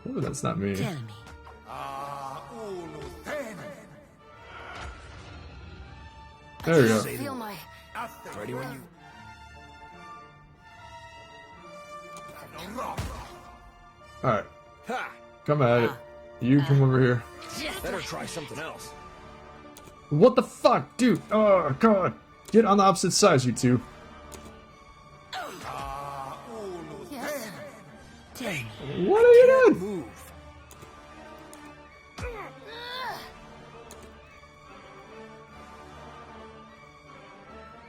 Oh, that's not me. Tell me. There we go. Say the Feel word. my... Ready when you... Alright, Ha! come at it. You come over here. Better try something else. What the fuck, dude? Oh, God. Get on the opposite sides, you two. What are you doing? Move.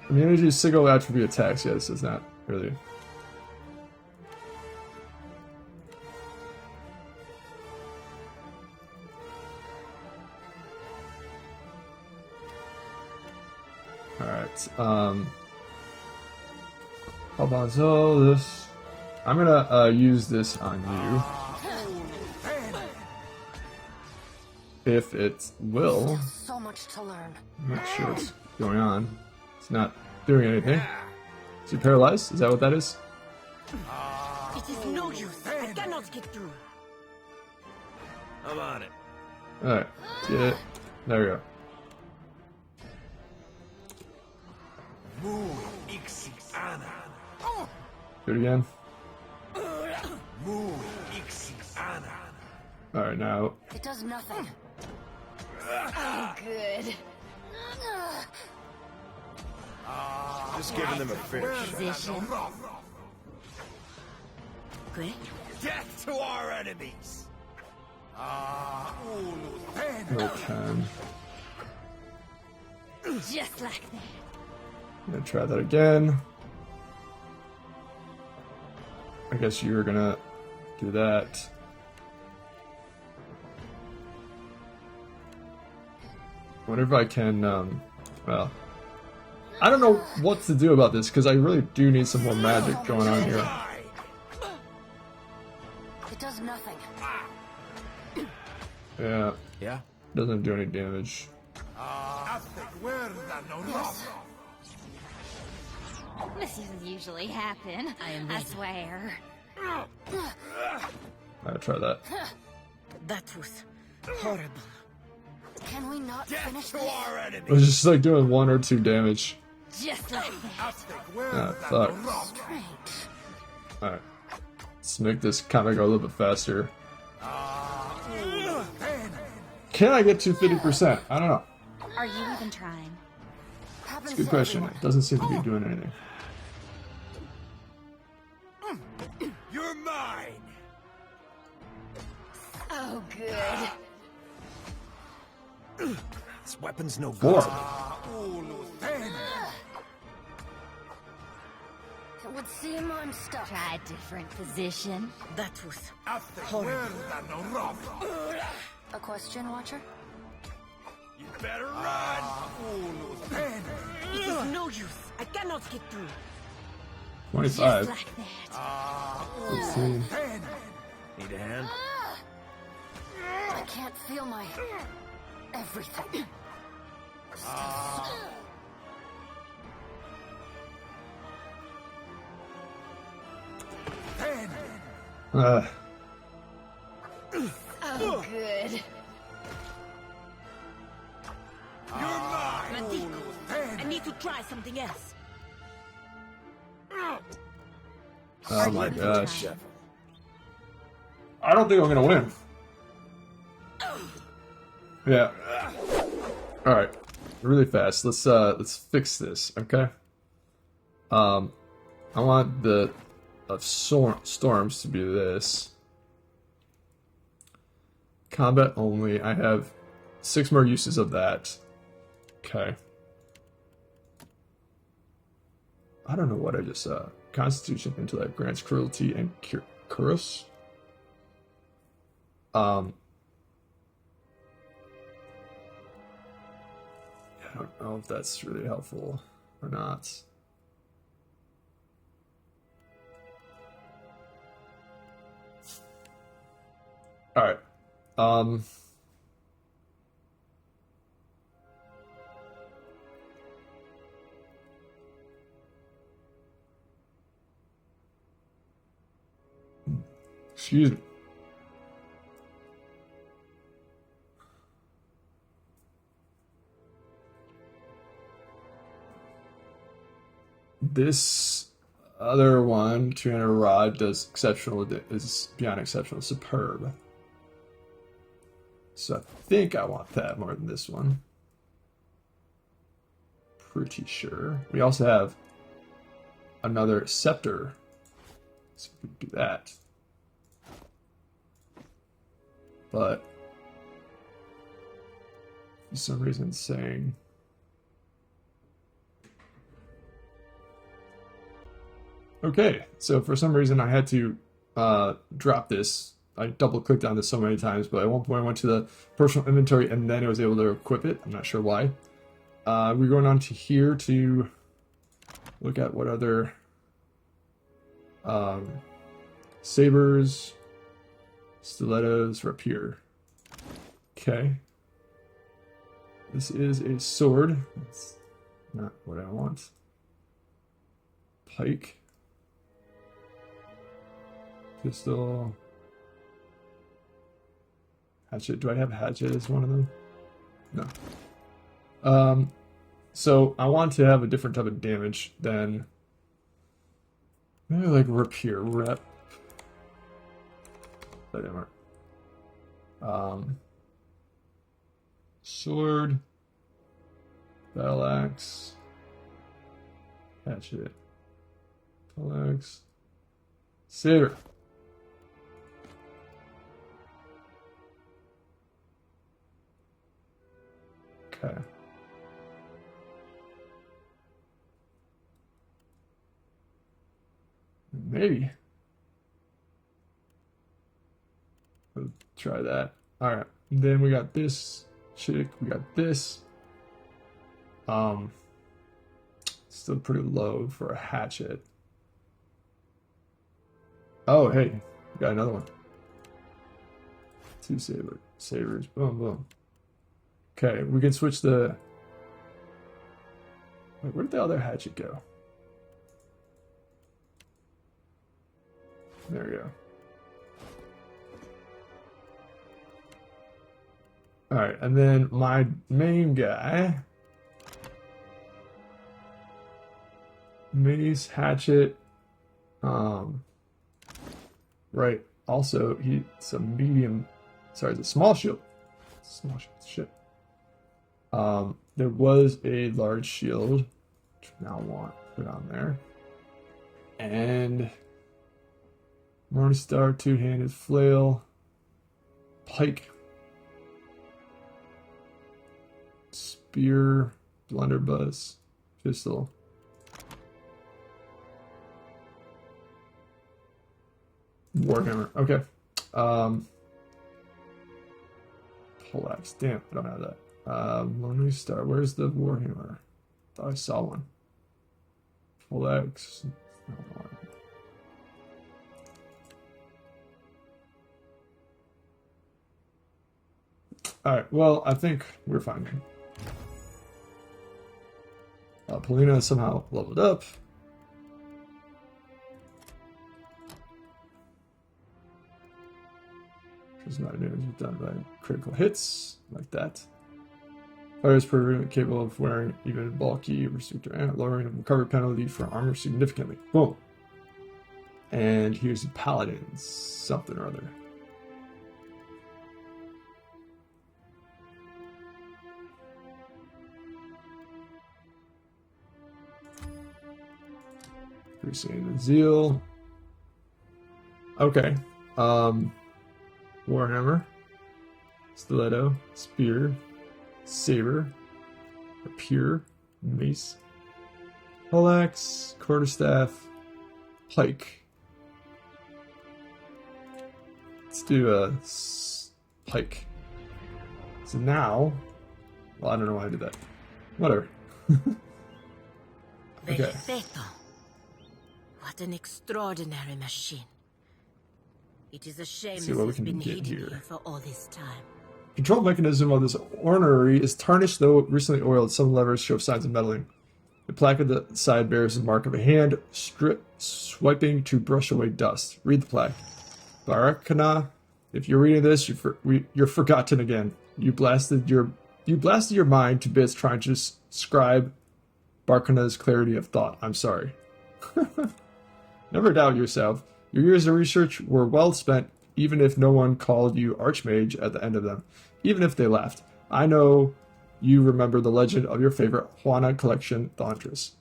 Immunity to single attribute attacks. Yeah, this is not really. Alright, how about this? I'm gonna use this on you. If it will. So much to learn. I'm not sure what's going on. It's not doing anything. Is he paralyzed? Is that what that is? It is no use. I cannot get through. I'm on it. Alright, get it. There we go. Do it again. Alright, now. It does nothing. Good. Just giving them a fair shot. Position. likely. Death to our enemies! Okay. Just like that. I'm gonna try that again. I guess you're gonna do that. Wonder if I can, well, I don't know what to do about this, because I really do need some more magic going on here. It does nothing. Yeah. Yeah? Doesn't do any damage. Yes. This doesn't usually happen. I swear. I'll try that. That was horrible. Can we not finish To this? our enemies! It's just like doing 1 or 2 damage. Just like that. Ah, fuck. Strange. Alright. Let's make this comic go a little bit faster. Can I get to 50%? I don't know. Are you even trying? It's a good question. It doesn't seem to be doing anything. You're mine! Oh, good. This weapon's no good. 4. It would seem I'm stuck. Try a different position. That was horrible. A question, Watcher? You better run! It is no use. I cannot get through. 25. Just like that. 16. Need a hand? I can't feel my everything. Uh, Oh, good. You're mine! Matiko, I need to try something else. oh my gosh. I don't think I'm gonna win. Yeah. Alright. Really fast. Let's fix this, okay? I want the storms to be this. Combat only. I have 6 more uses of that. Okay. I don't know what I just Constitution, intellect, grants cruelty, and curse. I don't know if that's really helpful or not. All right. Excuse me. This other one, 200 rod, does exceptional, is beyond exceptional, superb. So I think I want that more than this one. Pretty sure. We also have another scepter. So we can do that. But for some reason it's saying okay, so for some reason I had to drop this. I double clicked on this so many times, but at one point I went to the personal inventory and then I was able to equip it. I'm not sure why. We're going on to here to look at what other sabers, stilettos, rapier. Okay. This is a sword. That's not what I want. Pike. Pistol. Hatchet. Do I have hatchet as one of them? No. So I want to have a different type of damage than maybe like rapier. That didn't work. Sword. Battle axe. Hatchet. Battle axe. Saber. Okay. Maybe. Let's try that. Alright. Then we got this chick. We got this. Still pretty low for a hatchet. Oh, hey. We got another one. 2 sabers. Boom, boom. Okay, we can switch the... Wait, where did the other hatchet go? There we go. Alright, and then my main guy... Mace, hatchet... Right. Also, it's a medium... Sorry, it's a small shield. Small shield. Shit. There was a large shield, which I now want to put on there. And... Morningstar, two-handed flail. Pike. Spear. Blunderbuss. Pistol. Warhammer. Okay. Poleaxe. Damn, I don't have that. Morning Star. Where's the Warhammer? Thought I saw one. Poleaxe. Alright, well, I think we're fine. Polina somehow leveled up. Because not damage done by critical hits, like that. Fire is proven capable of wearing even bulky restrictor and lowering the recovery penalty for armor significantly. Boom. And here's the paladins, something or other. Crusade Zeal. Okay. Warhammer. Stiletto. Spear. Saber. Rapier. Mace. Poleaxe. Quarterstaff. Pike. Let's do a pike. So now... Well, I don't know why I did that. Whatever. Okay. Perfecto. What an extraordinary machine. It is a shame this has been hidden here for all this time. Control mechanism of this ornery is tarnished, though recently oiled. Some levers show signs of meddling. The plaque at the side bears the mark of a hand, swiping to brush away dust. Read the plaque. Barakana, if you're reading this, you're forgotten again. You blasted your mind to bits trying to describe Barakana's clarity of thought. I'm sorry. Never doubt yourself. Your years of research were well spent, even if no one called you Archmage at the end of them. Even if they laughed. I know you remember the legend of your favorite Juana collection, the Huntress.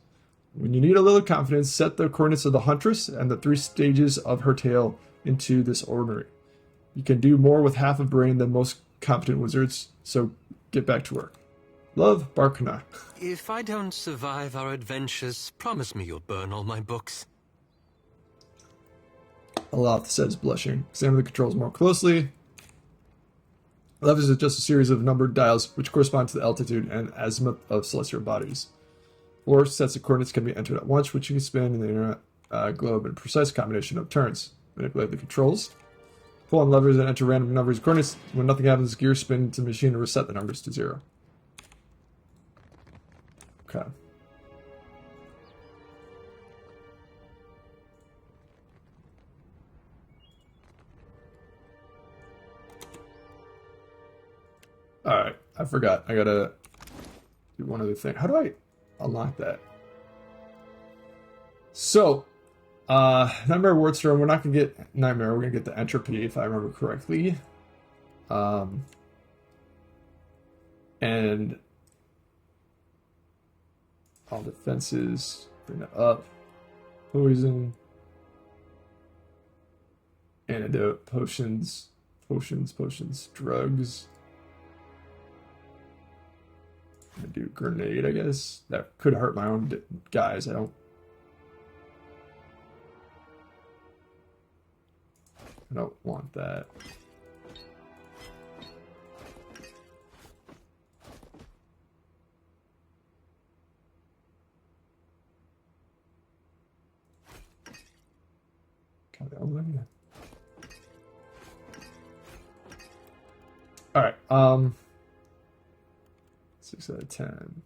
When you need a little confidence, set the coordinates of the Huntress and the 3 stages of her tale into this ornery. You can do more with half a brain than most competent wizards, so get back to work. Love, Barkana. If I don't survive our adventures, promise me you'll burn all my books. Aloth says, blushing. Examine the controls more closely. Levers is just a series of numbered dials which correspond to the altitude and azimuth of celestial bodies. 4 sets of coordinates can be entered at once, which you can spin in the inner globe in a precise combination of turns. Manipulate the controls. Pull on levers and enter random numbers of coordinates. When nothing happens, gears spin to the machine to reset the numbers to 0. Okay. Alright, I forgot. I gotta do one other thing. How do I unlock that? So, Nightmare Wardstone, we're not gonna get Nightmare, we're gonna get the Entropy, if I remember correctly. And all defenses, bring that up. Poison. Antidote, potions, drugs. I'm gonna do grenade, I guess. That could hurt my own guys. I don't want that. All right. 6 out of 10.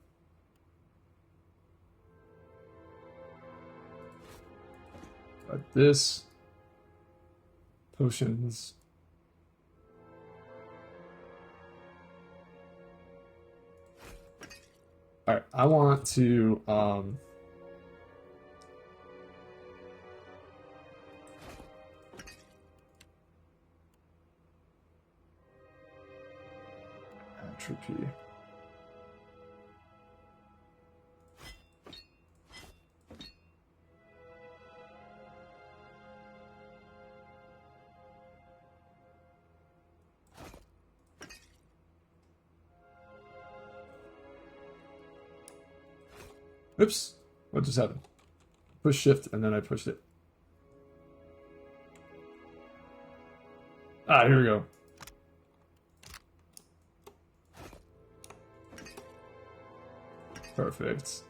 Got this. Potions. All right. I want to entropy. Oops, what just happened? Push shift and then I pushed it. Ah, here we go. Perfect.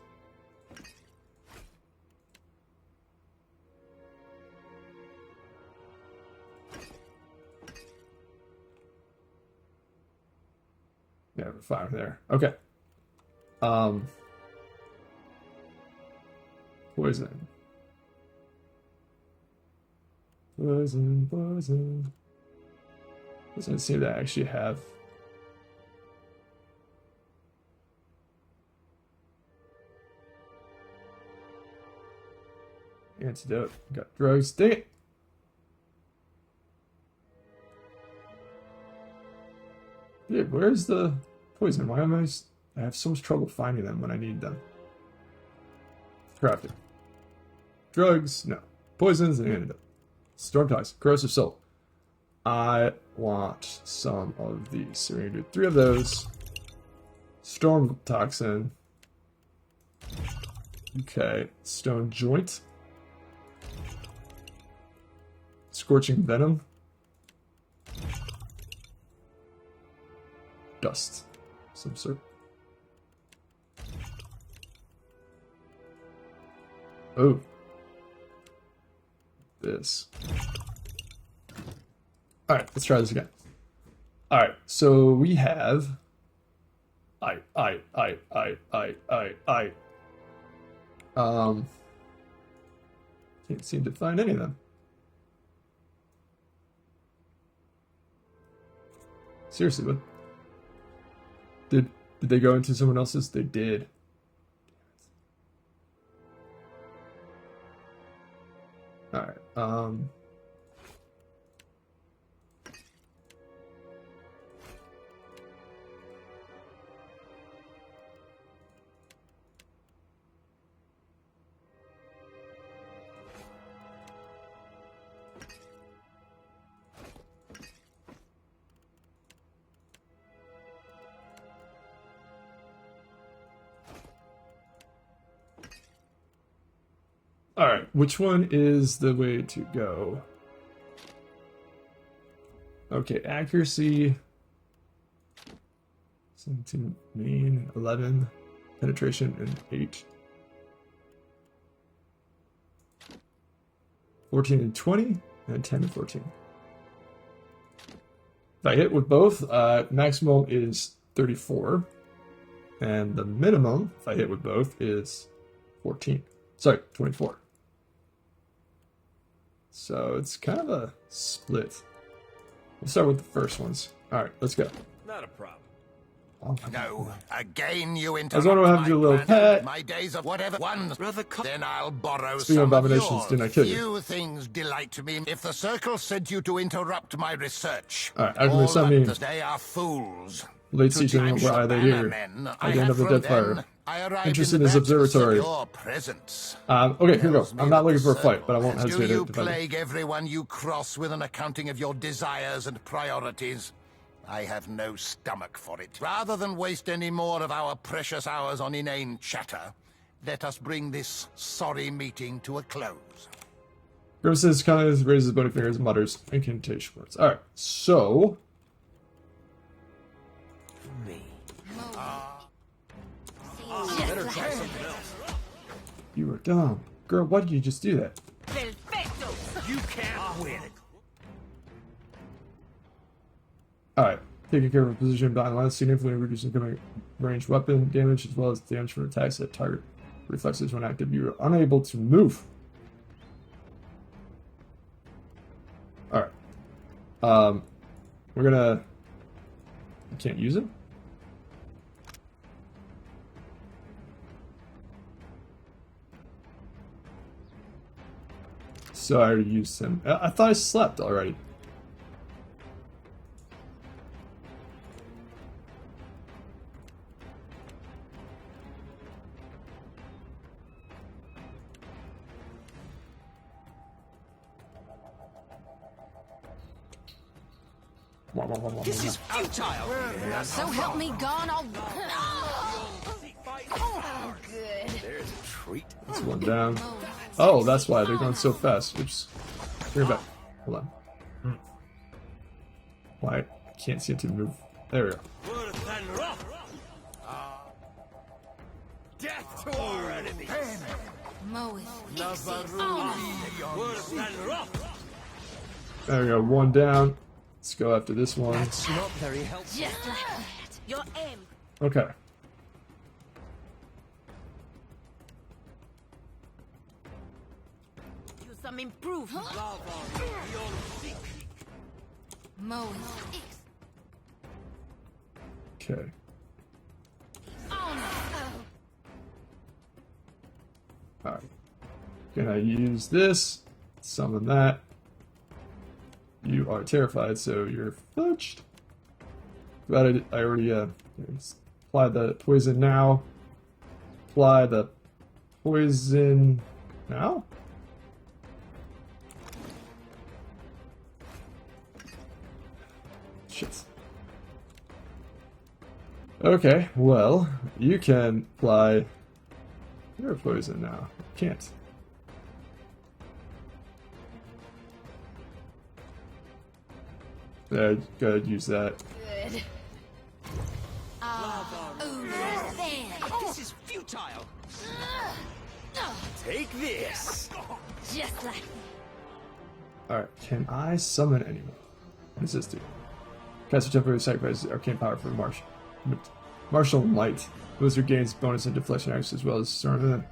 Yeah, we're fine there. Okay. Poison. Poison. Doesn't seem to actually have. Antidote. Got drugs. Dang it. Dude, where's the poison? Why am I have so much trouble finding them when I need them. Crafting. Drugs, no. Poisons and antidote. Storm ties. Corrosive soul. I want some of these. So we're gonna do 3 of those. Storm toxin. Okay. Stone joint. Scorching venom. Dust. Some sort. Oh. This. Alright, let's try this again. Alright, so we have I can't seem to find any of them. Seriously, what? Did they go into someone else's? They did. Alright, Alright, which one is the way to go? Okay, accuracy. 17 main, 11 penetration, and 8. 14 and 20, and 10 and 14. If I hit with both, maximum is 34. And the minimum, if I hit with both, is 14. Sorry, 24. So it's kind of a split. We'll start with the first ones. Alright, let's go. Not a problem. No, again you I was wondering what happened to your little pet. My days of whatever one, then I'll borrow Speaking of some abominations, yours. didn't I kill you? Few things delight me. If the Circle sent you to interrupt my research, Alright, I'm all gonna send me that they are fools. late season. Where are they here? At the end of the Deadfire. Interested in his observatory. Okay, here we go. I'm not looking for a fight, but I won't hesitate You to defend it. plague everyone you cross with an accounting of your desires and priorities. I have no stomach for it. Rather than waste any more of our precious hours on inane chatter, let us bring this sorry meeting to a close. Grimaces kind of raises bony fingers and mutters incantation words. Alright, so... Me. Better try something else. You were dumb. Girl, why did you just do that? You can't win. Alright, taking care of a position behind the line, significantly reducing incoming ranged weapon damage as well as damage from attacks that target reflexes when active. You are unable to move. Alright. We're gonna... I can't use it? So I already used him. I thought I slept already. This is futile. So help me God, I'll... There's a treat. That's one down. Oh, that's why they're going so fast. Oops. Bring it back. Hold on. Why? I can't seem to move. There we go. Death to our enemies. There we go. One down. Let's go after this one. That's not very helpful. Just like that. Your aim. Okay. Use some improvement. Okay. Alright. Can I use this? Summon that. You are terrified, so you're fudged. But I already applied the poison now. Apply the poison now? Shit. Okay, well, you can apply your poison now. Can't. Yeah, go ahead, use that. Good. This is futile. Take this. Just like Alright, can I summon anyone? What does this do? Cast a temporary sacrifice arcane power for martial light. Wizard gains bonus and deflection actions as well as surrender.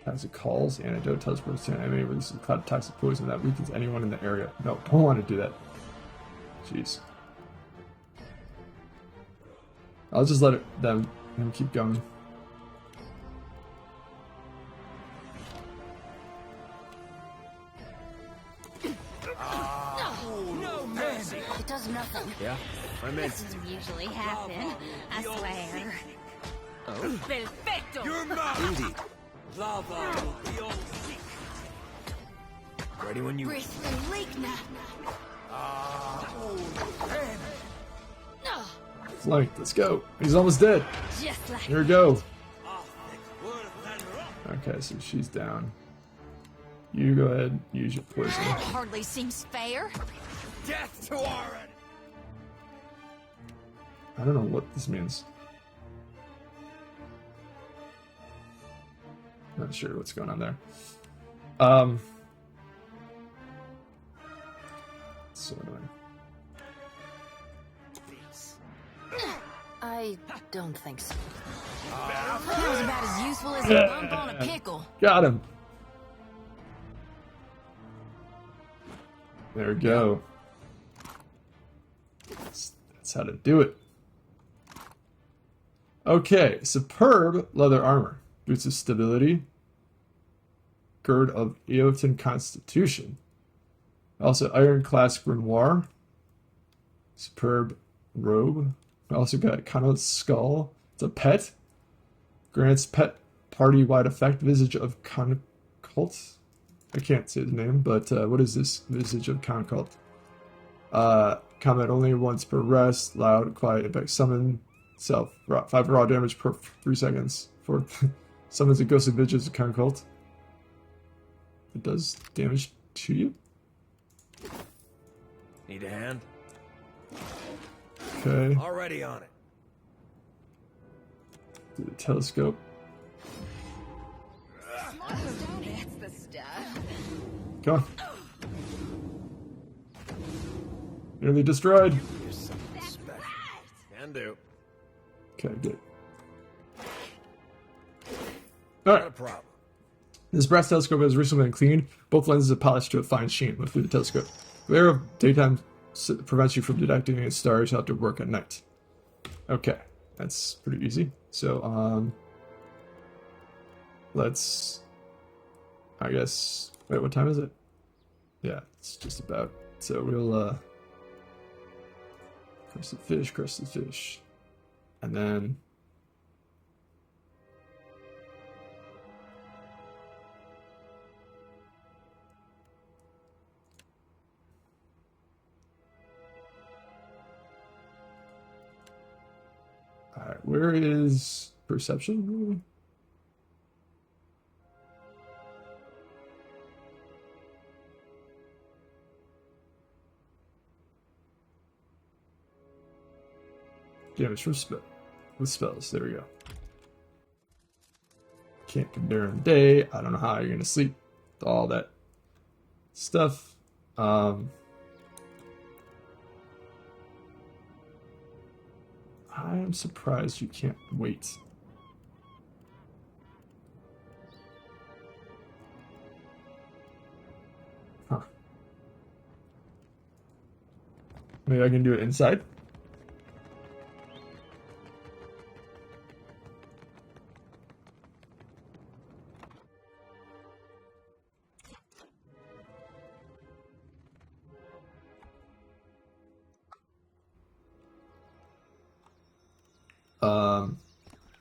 As it calls, antidote teleports to an enemy, releases a cloud of toxic poison that weakens anyone in the area. No, don't want to do that. Jeez. I'll just let them keep going. No mercy. It does nothing. Yeah, I meant This doesn't usually happen. I swear. perfecto. your mouth. Indeed. Lava will be all sick. Ready when you. Flank, let's go. He's almost dead. Just like Here we go. Okay, so she's down. You go ahead, use your poison. Hardly seems fair. Death to our enemy. I don't know what this means. Not sure what's going on there. So annoying. I don't think so. That was about as useful as a bump on a pickle. Got him. There we go. That's how to do it. Okay, superb leather armor. Boots of stability. Gird of Eoten Constitution. Also, iron clasp grimoire. Superb robe. I also got Conno's skull. It's a pet. Grants pet party-wide effect. Visage of Concult. I can't say the name, but what is this? Visage of Concult. Comment only once per rest. Loud, quiet, impact, summon. Self. 5 raw damage per 3 seconds. 4 summons a ghostly vigilance account cult. It does damage to you. Need a hand? Okay. Already on it. Do the telescope. That's the stuff. Go on. Nearly destroyed. Can do. Okay, good. Not a Alright. problem. This brass telescope has recently been cleaned. Both lenses are polished to a fine sheen. Look through the telescope. Glare of daytime prevents you from detecting its stars. You have to work at night. Okay, that's pretty easy. So, let's... I guess... Wait, what time is it? Yeah, it's just about. So we'll, crush the fish. And then... Alright, where is perception? Damage from with spells. There we go. Can't do during the day. I don't know how you're gonna sleep with all that stuff. I am surprised you can't wait. Huh. Maybe I can do it inside.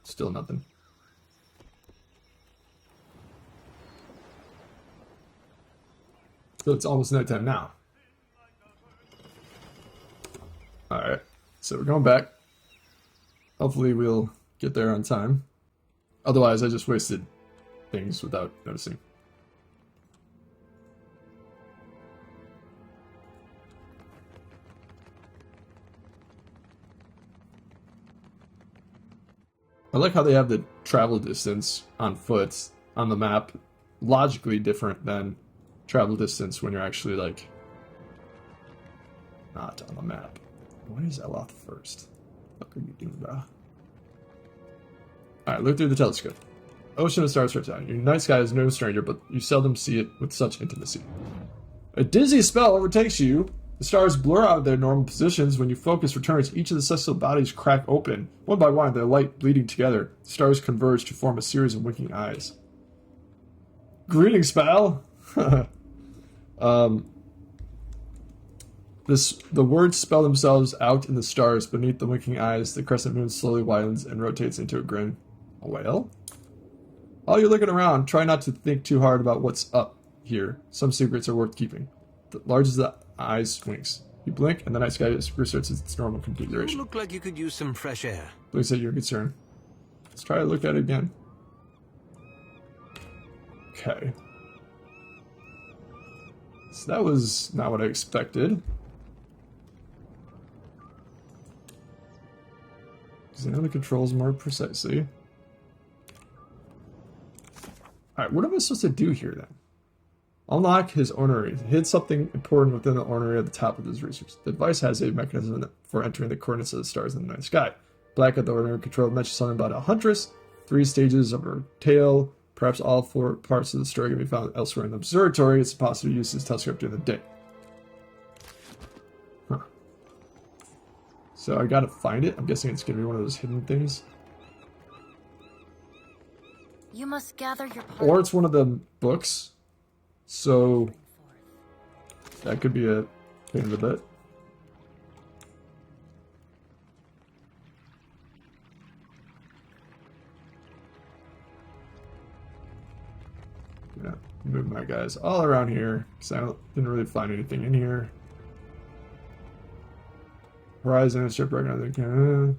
Still nothing. So it's almost nighttime now. Alright, so we're going back. Hopefully we'll get there on time. Otherwise, I just wasted things without noticing. I like how they have the travel distance on foot on the map logically different than travel distance when you're actually, like, not on the map. Why is Eloth first? What are you doing, bro? Alright, look through the telescope. Ocean of stars starts out. Your night sky is no stranger, but you seldom see it with such intimacy. A dizzy spell overtakes you. The stars blur out of their normal positions. When you focus returns, each of the celestial bodies crack open. One by one, their light bleeding together. The stars converge to form a series of winking eyes. Greetings, pal! The words spell themselves out in the stars. Beneath the winking eyes, the crescent moon slowly widens and rotates into a grin. A whale? While you're looking around, try not to think too hard about what's up here. Some secrets are worth keeping. The large as the eyes winks. You blink, and the night sky resorts its normal configuration. You look like you could use some fresh air. Looks at your concern. Let's try to look at it again. Okay. So that was not what I expected. Examine the controls more precisely. Alright, what am I supposed to do here then? Unlock his orrery. Hid something important within the orrery at the top of his research. The device has a mechanism for entering the coordinates of the stars in the night sky. Black at the orrery control mentions something about a huntress, 3 stages of her tail, perhaps all 4 parts of the story can be found elsewhere in the observatory. It's possible to use this telescope during the day. Huh. So I gotta find it. I'm guessing it's gonna be one of those hidden things. You must gather your Or it's one of the books. So that could be a pain in the butt. Yeah, move my guys all around here because I didn't really find anything in here. horizon, shipwreck, I think.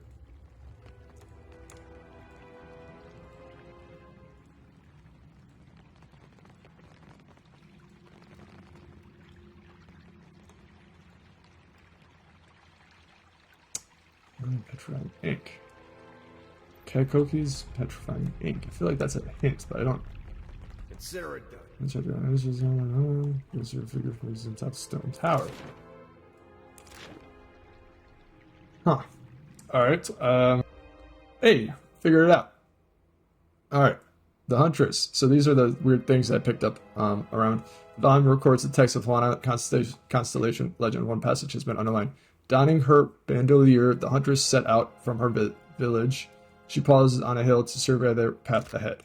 Petrifying ink. Kakoki's petrifying ink. I feel like that's a hint, but I don't. Consider it done. This is a figure from the top stone tower. Huh. Alright. Hey, figured it out. Alright. The Huntress. So these are the weird things I picked up around. Volume records the text of Juana Constellation legend. One passage has been underlined. Donning her bandolier, the Huntress set out from her village. She pauses on a hill to survey their path ahead.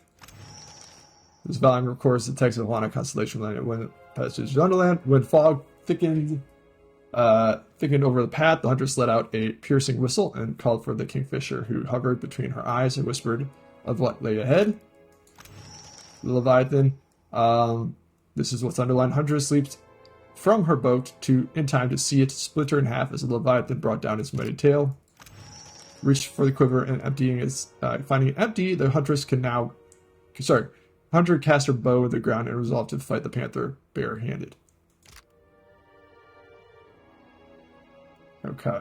This volume records the text of Juana Constellation legend. When passage is underlined, when fog thickened over the path, the Huntress let out a piercing whistle and called for the Kingfisher, who hovered between her eyes and whispered of what lay ahead. The Leviathan. This is what's underlined. Huntress leaped from her boat in time to see it splinter in half as the Leviathan brought down its mighty tail. Reached for the quiver and finding it empty, the Huntress Hunter cast her bow to the ground and resolved to fight the Panther barehanded. Okay.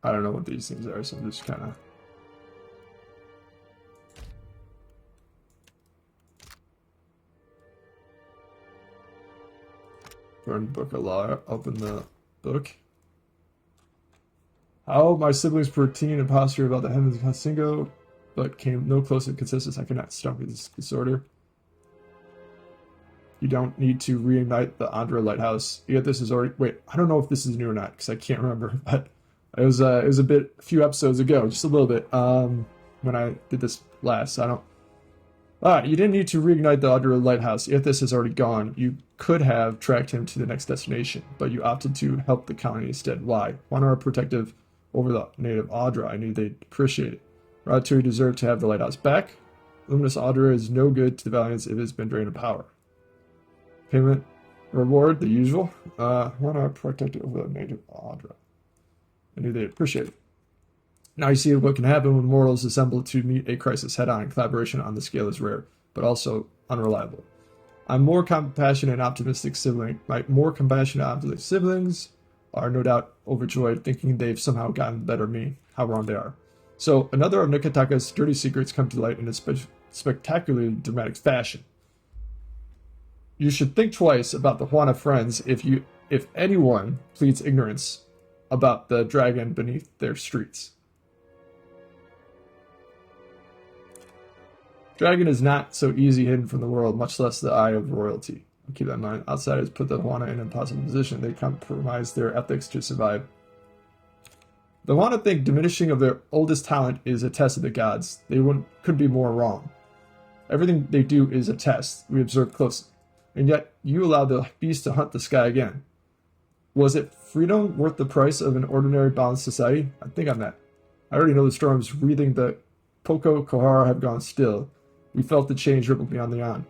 I don't know what these things are, so I'm just kind of... Burn Book of Law. Open the book. How my siblings were teen and posture about the heavens of Hasingo, but came no closer to consensus. I cannot stop this disorder. You don't need to reignite the Andra Lighthouse. Yet this is already... Wait, I don't know if this is new or not, because I can't remember, but it was a few episodes ago, just a little bit, when I did this last. You didn't need to reignite the Andra Lighthouse. If this is already gone, you could have tracked him to the next destination, but you opted to help the colony instead. Why? One are protective over the native Audra. I knew they'd appreciate it. Ratatouille deserved to have the lighthouse back. Luminous Audra is no good to the Valiants if it's been drained of power. Payment, reward, the usual. One are protected over the native Audra. I knew they'd appreciate it. Now you see what can happen when mortals assemble to meet a crisis head-on. Collaboration on the scale is rare, but also unreliable. My more compassionate and optimistic siblings are no doubt overjoyed, thinking they've somehow gotten the better of me. How wrong they are. So another of Nikitaka's dirty secrets come to light in a spectacularly dramatic fashion. You should think twice about the Juana friends if anyone pleads ignorance about the dragon beneath their streets. Dragon is not so easy hidden from the world, much less the eye of royalty. Keep that in mind. Outsiders put the Juana in an impossible position. They compromise their ethics to survive. The Juana think diminishing of their oldest talent is a test of the gods. They couldn't be more wrong. Everything they do is a test. We observe closely. And yet, you allowed the beast to hunt the sky again. Was it freedom worth the price of an ordinary balanced society? I think on that. I already know the storms wreathing the Poco Kohara have gone still. We felt the change ripple beyond the yawn.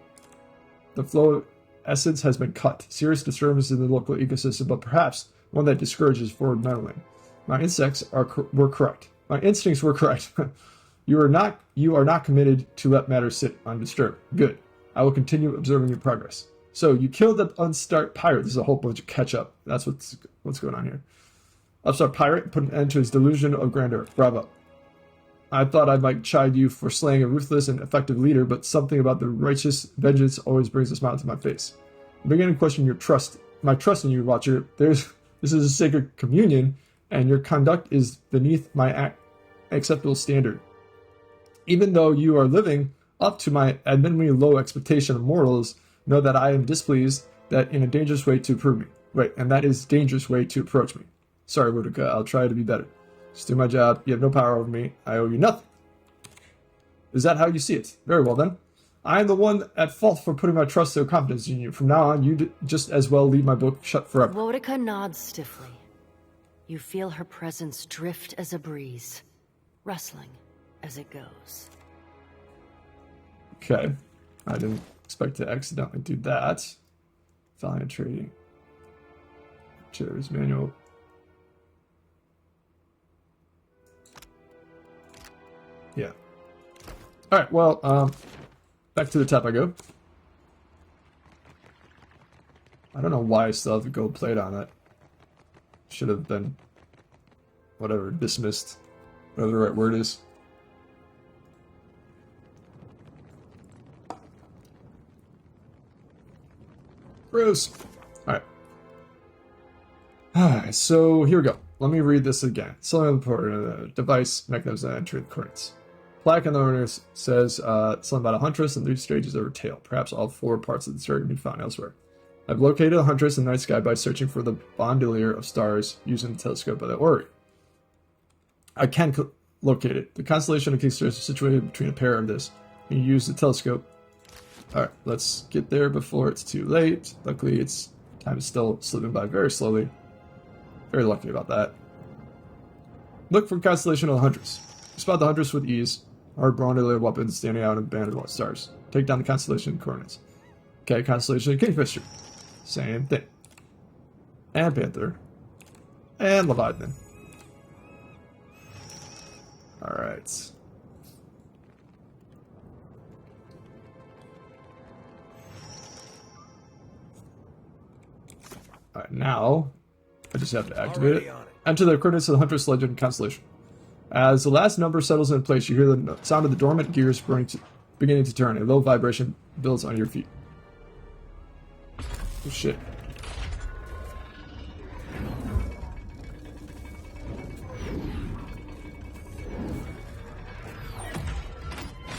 The flow of essence has been cut. Serious disturbance in the local ecosystem, but perhaps one that discourages forward meddling. My instincts were correct. You are not committed to let matters sit undisturbed. Good. I will continue observing your progress. So you killed the upstart pirate. This is a whole bunch of catch up. That's what's going on here. Upstart pirate put an end to his delusion of grandeur. Bravo. I thought I might chide you for slaying a ruthless and effective leader, but something about the righteous vengeance always brings a smile to my face. I'm beginning to question my trust in you, Watcher. This is a sacred communion, and your conduct is beneath my acceptable standard. Even though you are living up to my admittedly low expectation of mortals, know that I am displeased that in a dangerous way to approve me. Right, and that is a dangerous way to approach me. Sorry, Rudica, I'll try to be better. Just do my job. You have no power over me. I owe you nothing. Is that how you see it? Very well, then. I am the one at fault for putting my trust or confidence in you. From now on, you just as well leave my book shut forever. Boudica nods stiffly. You feel her presence drift as a breeze, rustling as it goes. Okay. I didn't expect to accidentally do that. Valiant trading. Cheers manual. Yeah. Alright, well, back to the top I go. I don't know why I still have a gold plate on it. Should have been, whatever, dismissed. Whatever the right word is. Gross. Alright. Alright, so here we go. Let me read this again. Selling the port device mechanism entering the coordinates. Plaque on the owner says something about a huntress and 3 stages of her tail. Perhaps all 4 parts of the story can be found elsewhere. I've located a huntress in the night sky by searching for the bandolier of stars using the telescope of the orrery. I can locate it. The constellation of Kickstarter is situated between a pair of this. You use the telescope. Alright, let's get there before it's too late. Luckily, time is still slipping by very slowly. Very lucky about that. Look for constellation of the Huntress. Spot the Huntress with ease. Hard bandolier weapons standing out in a band of stars. Take down the constellation coordinates. Okay, constellation of Kingfisher. Same thing. And Panther. And Leviathan. Alright. Alright, now I just have to activate it. Enter the coordinates of the Huntress Legend constellation. As the last number settles in place, you hear the sound of the dormant gears beginning to turn. A low vibration builds on your feet. Oh shit.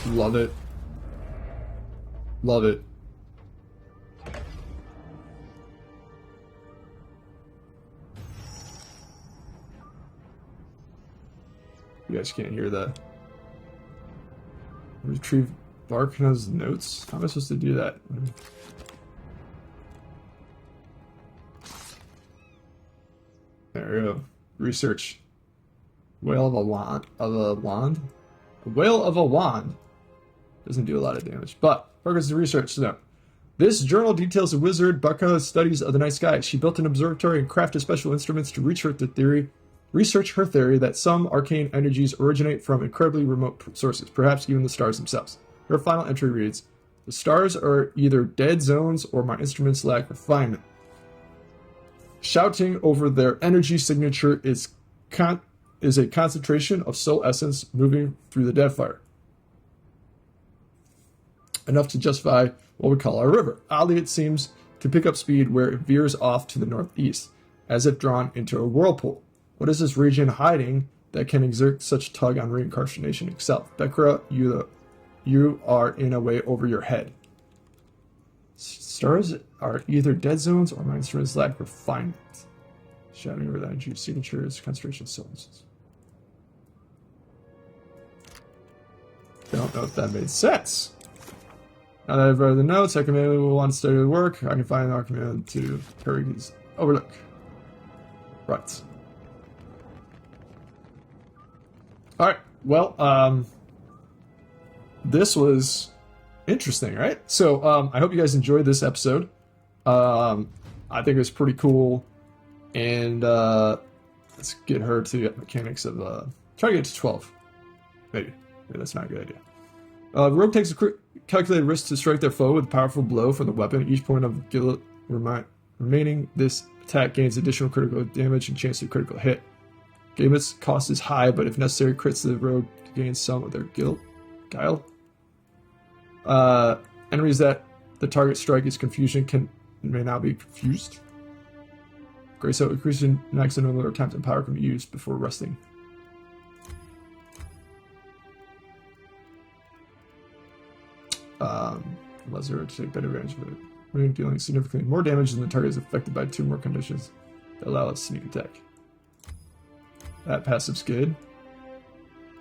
Love it. Love it. You guys can't hear that. Retrieve Barkna's notes? How am I supposed to do that? There we go. Research. Whale of a wand. A whale of a wand. Doesn't do a lot of damage. But, progress to research. No. This journal details the wizard Barkna's studies of the night sky. She built an observatory and crafted special instruments to research her theory that some arcane energies originate from incredibly remote sources, perhaps even the stars themselves. Her final entry reads, "The stars are either dead zones or my instruments lack refinement. Shouting over their energy signature is a concentration of soul essence moving through the Deadfire. Enough to justify what we call our river. Oddly, it seems to pick up speed where it veers off to the northeast, as if drawn into a whirlpool. What is this region hiding that can exert such tug on reincarnation itself? Bekra, you are in a way over your head. Stars are either dead zones or my instruments lack refinement. Shouting over that energy signature is concentration souls." Don't know if that made sense. Now that I've read the notes, I can maybe want to study the work. I can find an argument to Perig's overlook. Right. Alright, well, this was interesting, right? So, I hope you guys enjoyed this episode. I think it was pretty cool. And, let's get her to get mechanics of, try to get to 12. Maybe that's not a good idea. Rogue takes a calculated risk to strike their foe with a powerful blow from the weapon. Each point of gillet remaining this attack gains additional critical damage and chance of critical hit. Game's cost is high, but if necessary, crits the rogue gain some of their guile. Enemies that the target strike is confusion may now be confused. Grace out increasing maximum number of times and power can be used before resting. Unless they're to take better advantage of it. Dealing significantly more damage than the target is affected by 2 more conditions that allow it to sneak attack. That passive's good.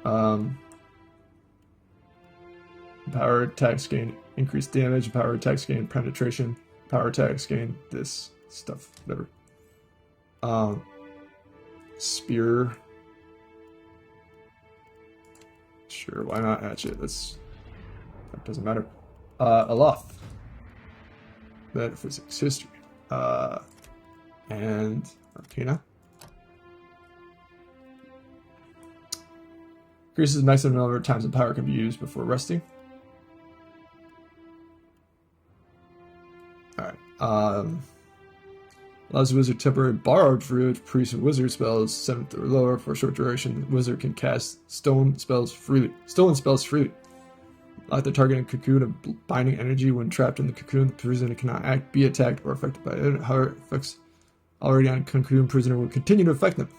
Power attacks gain increased damage. Power attacks gain penetration. Power attacks gain this stuff. Whatever. Spear. Sure, why not hatchet? That doesn't matter. Aloth. Metaphysics history. And Arcana. Increases the maximum number of times the power can be used before resting. Alright. Allows the wizard temporarily borrowed druid, priest, and wizard spells 7th or lower for a short duration. The wizard can cast stolen spells freely. Lock the target in cocoon of binding energy. When trapped in the cocoon, the prisoner cannot be attacked or affected by it. However, effects already on cocoon prisoner will continue to affect them.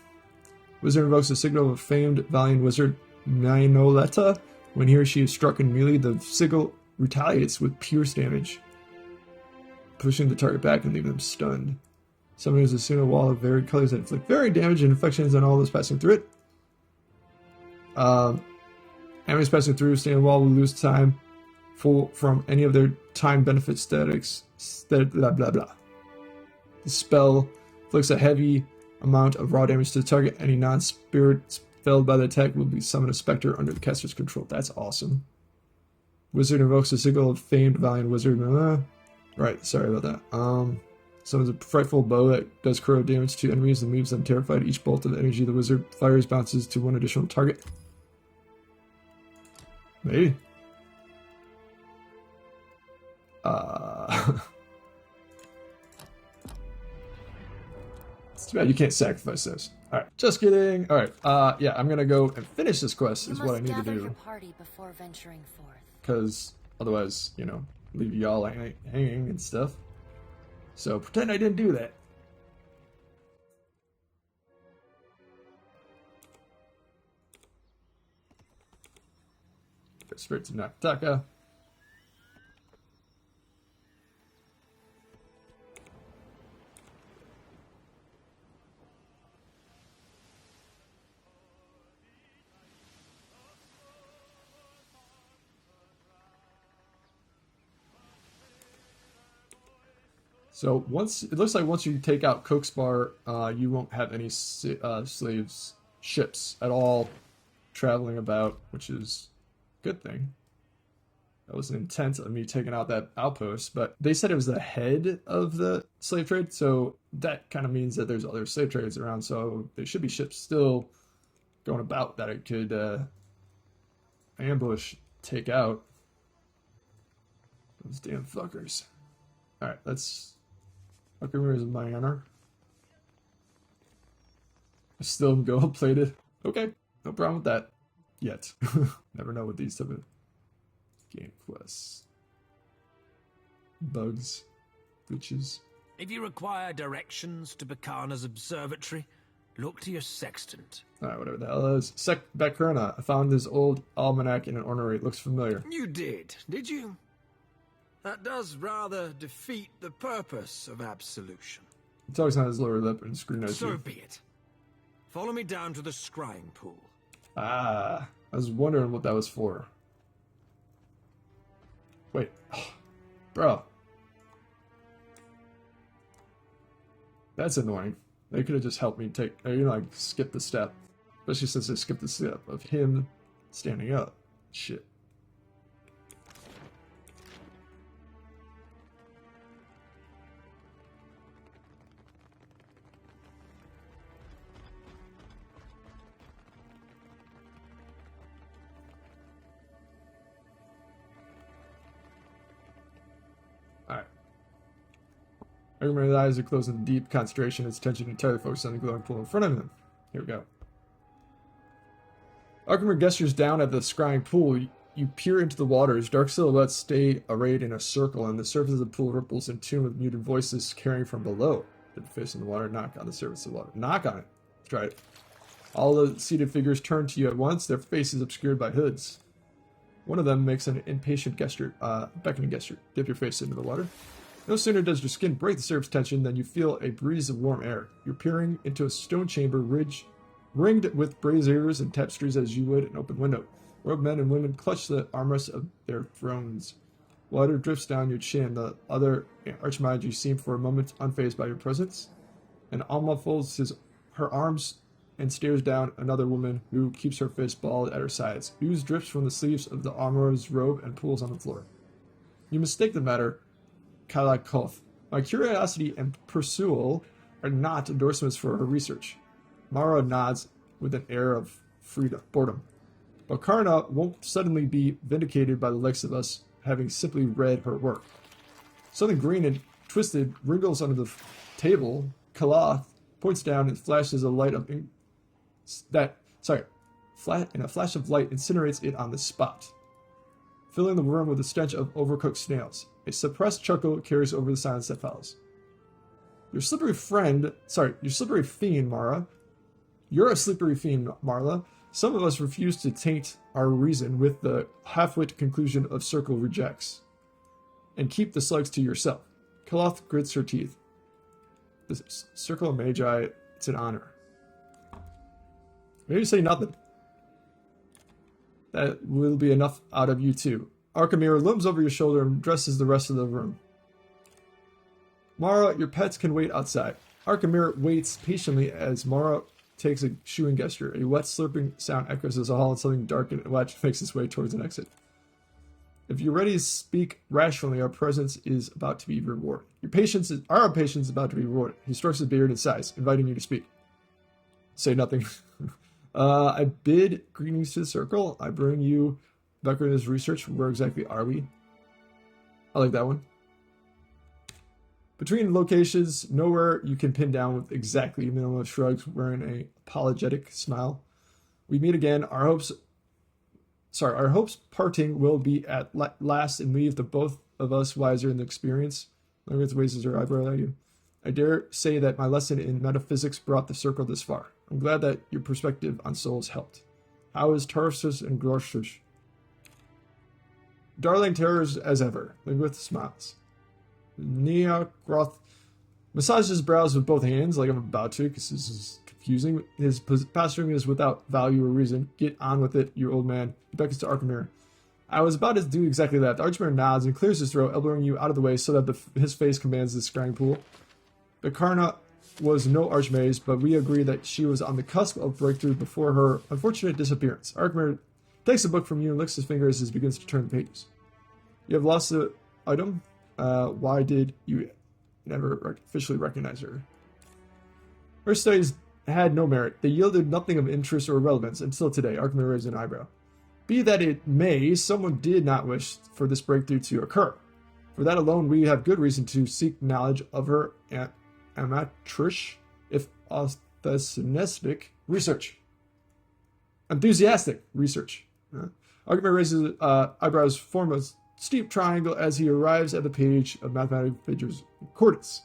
Wizard invokes the signal of a famed valiant wizard, Nainoleta. When he or she is struck in melee, the sigil retaliates with pierce damage, pushing the target back and leaving them stunned. Summoning is a single wall of varied colors that inflict varied damage and infections on all those passing through it. Enemies passing through stay on the wall will lose time from any of their time benefit statics. Blah blah blah. The spell inflicts a heavy amount of raw damage to the target. Any non-spirit felled by the attack will be summoned a specter under the caster's control. That's awesome. Wizard invokes the signal of famed valiant wizard. Right, sorry about that. Summons a frightful bow that does corrode damage to enemies and leaves them terrified. Each bolt of the energy the wizard fires bounces to one additional target. Maybe. It's too bad you can't sacrifice those. Alright, just kidding. Alright, yeah, I'm gonna go and finish this quest is what I need to do. Your party before venturing forth. Because otherwise, you know, leave y'all hanging and stuff. So pretend I didn't do that. Go straight to Nakataka. So it looks like once you take out Coke's Bar, you won't have any slaves ships at all traveling about, which is a good thing. That was an intent of me taking out that outpost, but they said it was the head of the slave trade, so that kind of means that there's other slave trades around, so there should be ships still going about that it could ambush, take out. Those damn fuckers. Alright, let's... Okay, where's my honor? I still am gold plated. Okay, no problem with that. Yet. Never know with these type of game quests. Bugs. Glitches. If you require directions to Bacana's observatory, look to your sextant. Alright, whatever the hell that is. Bacurna. I found this old almanac in an ornery. It looks familiar. You did you? That does rather defeat the purpose of absolution. He talks on his lower lip and scrutinizes you. So be it. Follow me down to the scrying pool. Ah, I was wondering what that was for. Wait. Bro. That's annoying. They could have just helped me take, like, skip the step. Especially since they skipped the step of him standing up. Shit. Alright. Argument's eyes are closed in deep concentration, his attention entirely focused on the glowing pool in front of him. Here we go. Archimer gestures down at the scrying pool. You peer into the waters. Dark silhouettes stay arrayed in a circle, and the surface of the pool ripples in tune with muted voices carrying from below. Dip the face in the water, knock on the surface of the water. Knock on it. Let's try it. All the seated figures turn to you at once, their faces obscured by hoods. One of them makes an impatient gesture, beckoning gesture. Dip your face into the water. No sooner does your skin break the surface tension than you feel a breeze of warm air. You're peering into a stone chamber ringed with braziers and tapestries as you would an open window. Robed men and women clutch the armrests of their thrones. Water drifts down your chin. The other archmage seem for a moment unfazed by your presence. And Alma folds her arms and stares down another woman who keeps her fist balled at her sides. Ooze drips from the sleeves of the armorer's robe and pools on the floor. You mistake the matter, Kalakoth, My curiosity and pursuit are not endorsements for her research. Mara nods with an air of boredom. But Karna won't suddenly be vindicated by the likes of us having simply read her work. Something green and twisted wriggles under the table. Kalath points down and flashes a light of in a flash of light incinerates it on the spot, filling the room with the stench of overcooked snails. A suppressed chuckle carries over the silence that follows. Your slippery fiend, Mara. You're a slippery fiend, Marla. Some of us refuse to taint our reason with the half-wit conclusion of Circle rejects. And keep the slugs to yourself. Kaloth grits her teeth. The Circle of Magi, it's an honor. Maybe say nothing. That will be enough out of you too. Archimir looms over your shoulder and dresses the rest of the room. Mara, your pets can wait outside. Archimir waits patiently as Mara takes a shooing gesture. A wet slurping sound echoes as a hall and something dark and wet makes its way towards an exit. If you're ready to speak rationally, our presence is about to be rewarded. Our patience is about to be rewarded. He strokes his beard and sighs, inviting you to speak. Say nothing. I bid greetings to the Circle. I bring you Becker and his research. Where exactly are we? I like that one. Between locations, nowhere you can pin down with exactly. Minimal shrugs, wearing a apologetic smile. We meet again. Our hopes parting will be at last and leave the both of us wiser in the experience. Margaret raises her eyebrow at you. I dare say that my lesson in metaphysics brought the Circle this far. I'm glad that your perspective on souls helped. How is Tarsus and Grorshush? Darling terrors as ever. Lingwith smiles. Nia Groth massages his brows with both hands, like I'm about to, because this is confusing. His posturing is without value or reason. Get on with it, you old man. He beckons to Archimir. I was about to do exactly that. The Archimir nods and clears his throat, elbowing you out of the way so that his face commands the scrying pool. Bekarna was no archmage, but we agree that she was on the cusp of breakthrough before her unfortunate disappearance. Archimir takes a book from you and licks his fingers as he begins to turn the pages. You have lost the item? Why did you never officially recognize her? Her studies had no merit. They yielded nothing of interest or relevance until today. Archimir raised an eyebrow. Be that it may, someone did not wish for this breakthrough to occur. For that alone, we have good reason to seek knowledge of her amateurish, if enthusiastic research. Enthusiastic research. Archimir raises eyebrows, form a steep triangle as he arrives at the page of mathematical figures concordance.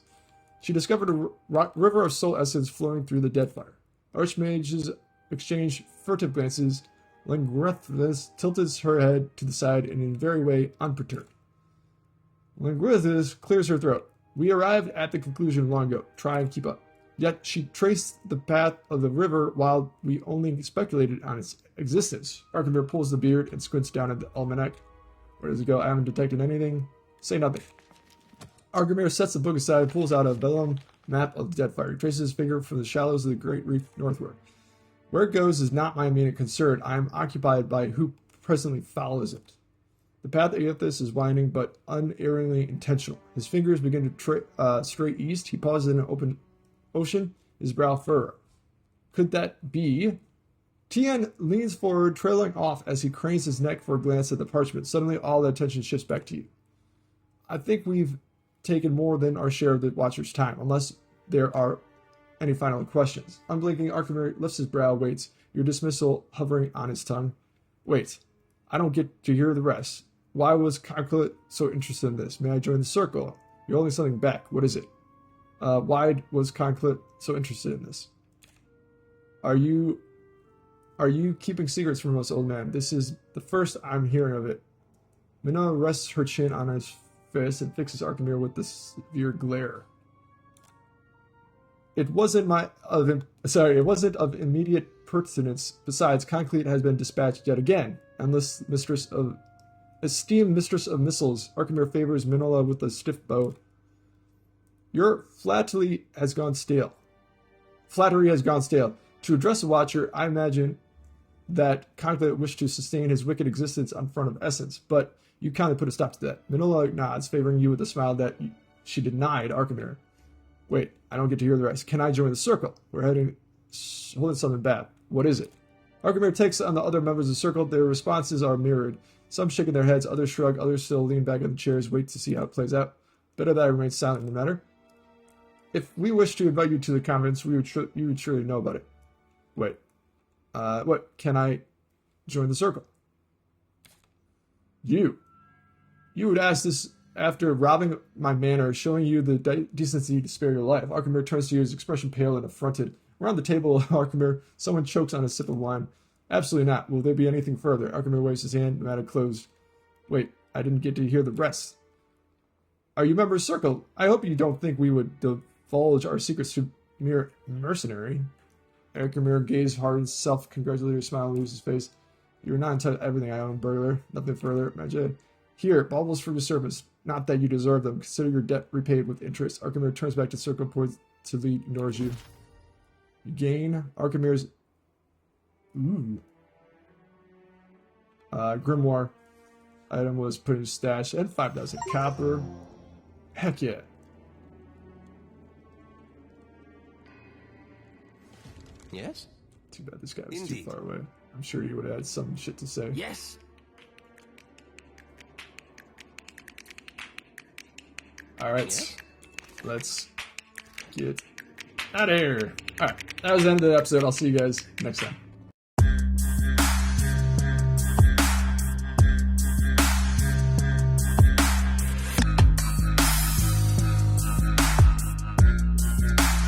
She discovered a river of soul essence flowing through the Deadfire. Archmages exchange furtive glances. Langrethes tilts her head to the side and in very way unperturbed. Langrethes clears her throat. We arrived at the conclusion long ago. Try and keep up. Yet she traced the path of the river while we only speculated on its existence. Archimir pulls the beard and squints down at the almanac. Where does it go? I haven't detected anything. Say nothing. Archimir sets the book aside and pulls out a vellum map of the Deadfire. He traces his finger from the shallows of the Great Reef northward. Where it goes is not my immediate concern. I am occupied by who presently follows it. The path of Aethys is winding but unerringly intentional. His fingers begin to stray east. He pauses in an open ocean, his brow furrowed. Could that be? Tien leans forward, trailing off as he cranes his neck for a glance at the parchment. Suddenly, all the attention shifts back to you. I think we've taken more than our share of the Watcher's time, unless there are any final questions. Unblinking, Archimir lifts his brow, waits, your dismissal hovering on his tongue. Wait, I don't get to hear the rest. Why was Conclave so interested in this? May I join the Circle? You're holding something back. What is it? Why was Conclave so interested in this? Are you keeping secrets from us, old man? This is the first I'm hearing of it. Minna rests her chin on his fist and fixes Archimir with a severe glare. It wasn't of immediate pertinence. Besides, Conclave has been dispatched yet again. Esteemed mistress of missiles, Archimir favors Minola with a stiff bow. Your flattery has gone stale. To address a Watcher, I imagine that Conclave wished to sustain his wicked existence on front of Essence, but you kindly put a stop to that. Minola nods, favoring you with a smile that she denied Archimere. Wait, I don't get to hear the rest. Can I join the circle? We're holding something bad. What is it? Archimere takes on the other members of the circle. Their responses are mirrored. Some shaking their heads, others shrug, others still lean back in the chairs, wait to see how it plays out. Better that I remain silent in the matter. If we wish to invite you to the conference, you would surely know about it. Wait. What? Can I join the circle? You would ask this after robbing my manor, showing you the decency to spare your life. Archimere turns to you, his expression pale and affronted. Around the table, Archimere, someone chokes on a sip of wine. Absolutely not. Will there be anything further? Archimere waves his hand, the matter closed. Wait, I didn't get to hear the rest. Are you members of Circle? I hope you don't think we would divulge our secrets to mere mercenary. Archimere gazed hard and self-congratulatory smile leaves his face. You are not entitled to everything I own, burglar. Nothing further. Imagine. Here, baubles for your service. Not that you deserve them. Consider your debt repaid with interest. Archimere turns back to Circle, points to lead, ignores you. You gain Archimere's grimoire item was put in his stash at 5,000 copper. Heck yeah. Yes? Too bad this guy was too far away. I'm sure he would have had some shit to say. Yes. Alright. Yes? Let's get out of here. Alright. That was the end of the episode. I'll see you guys next time.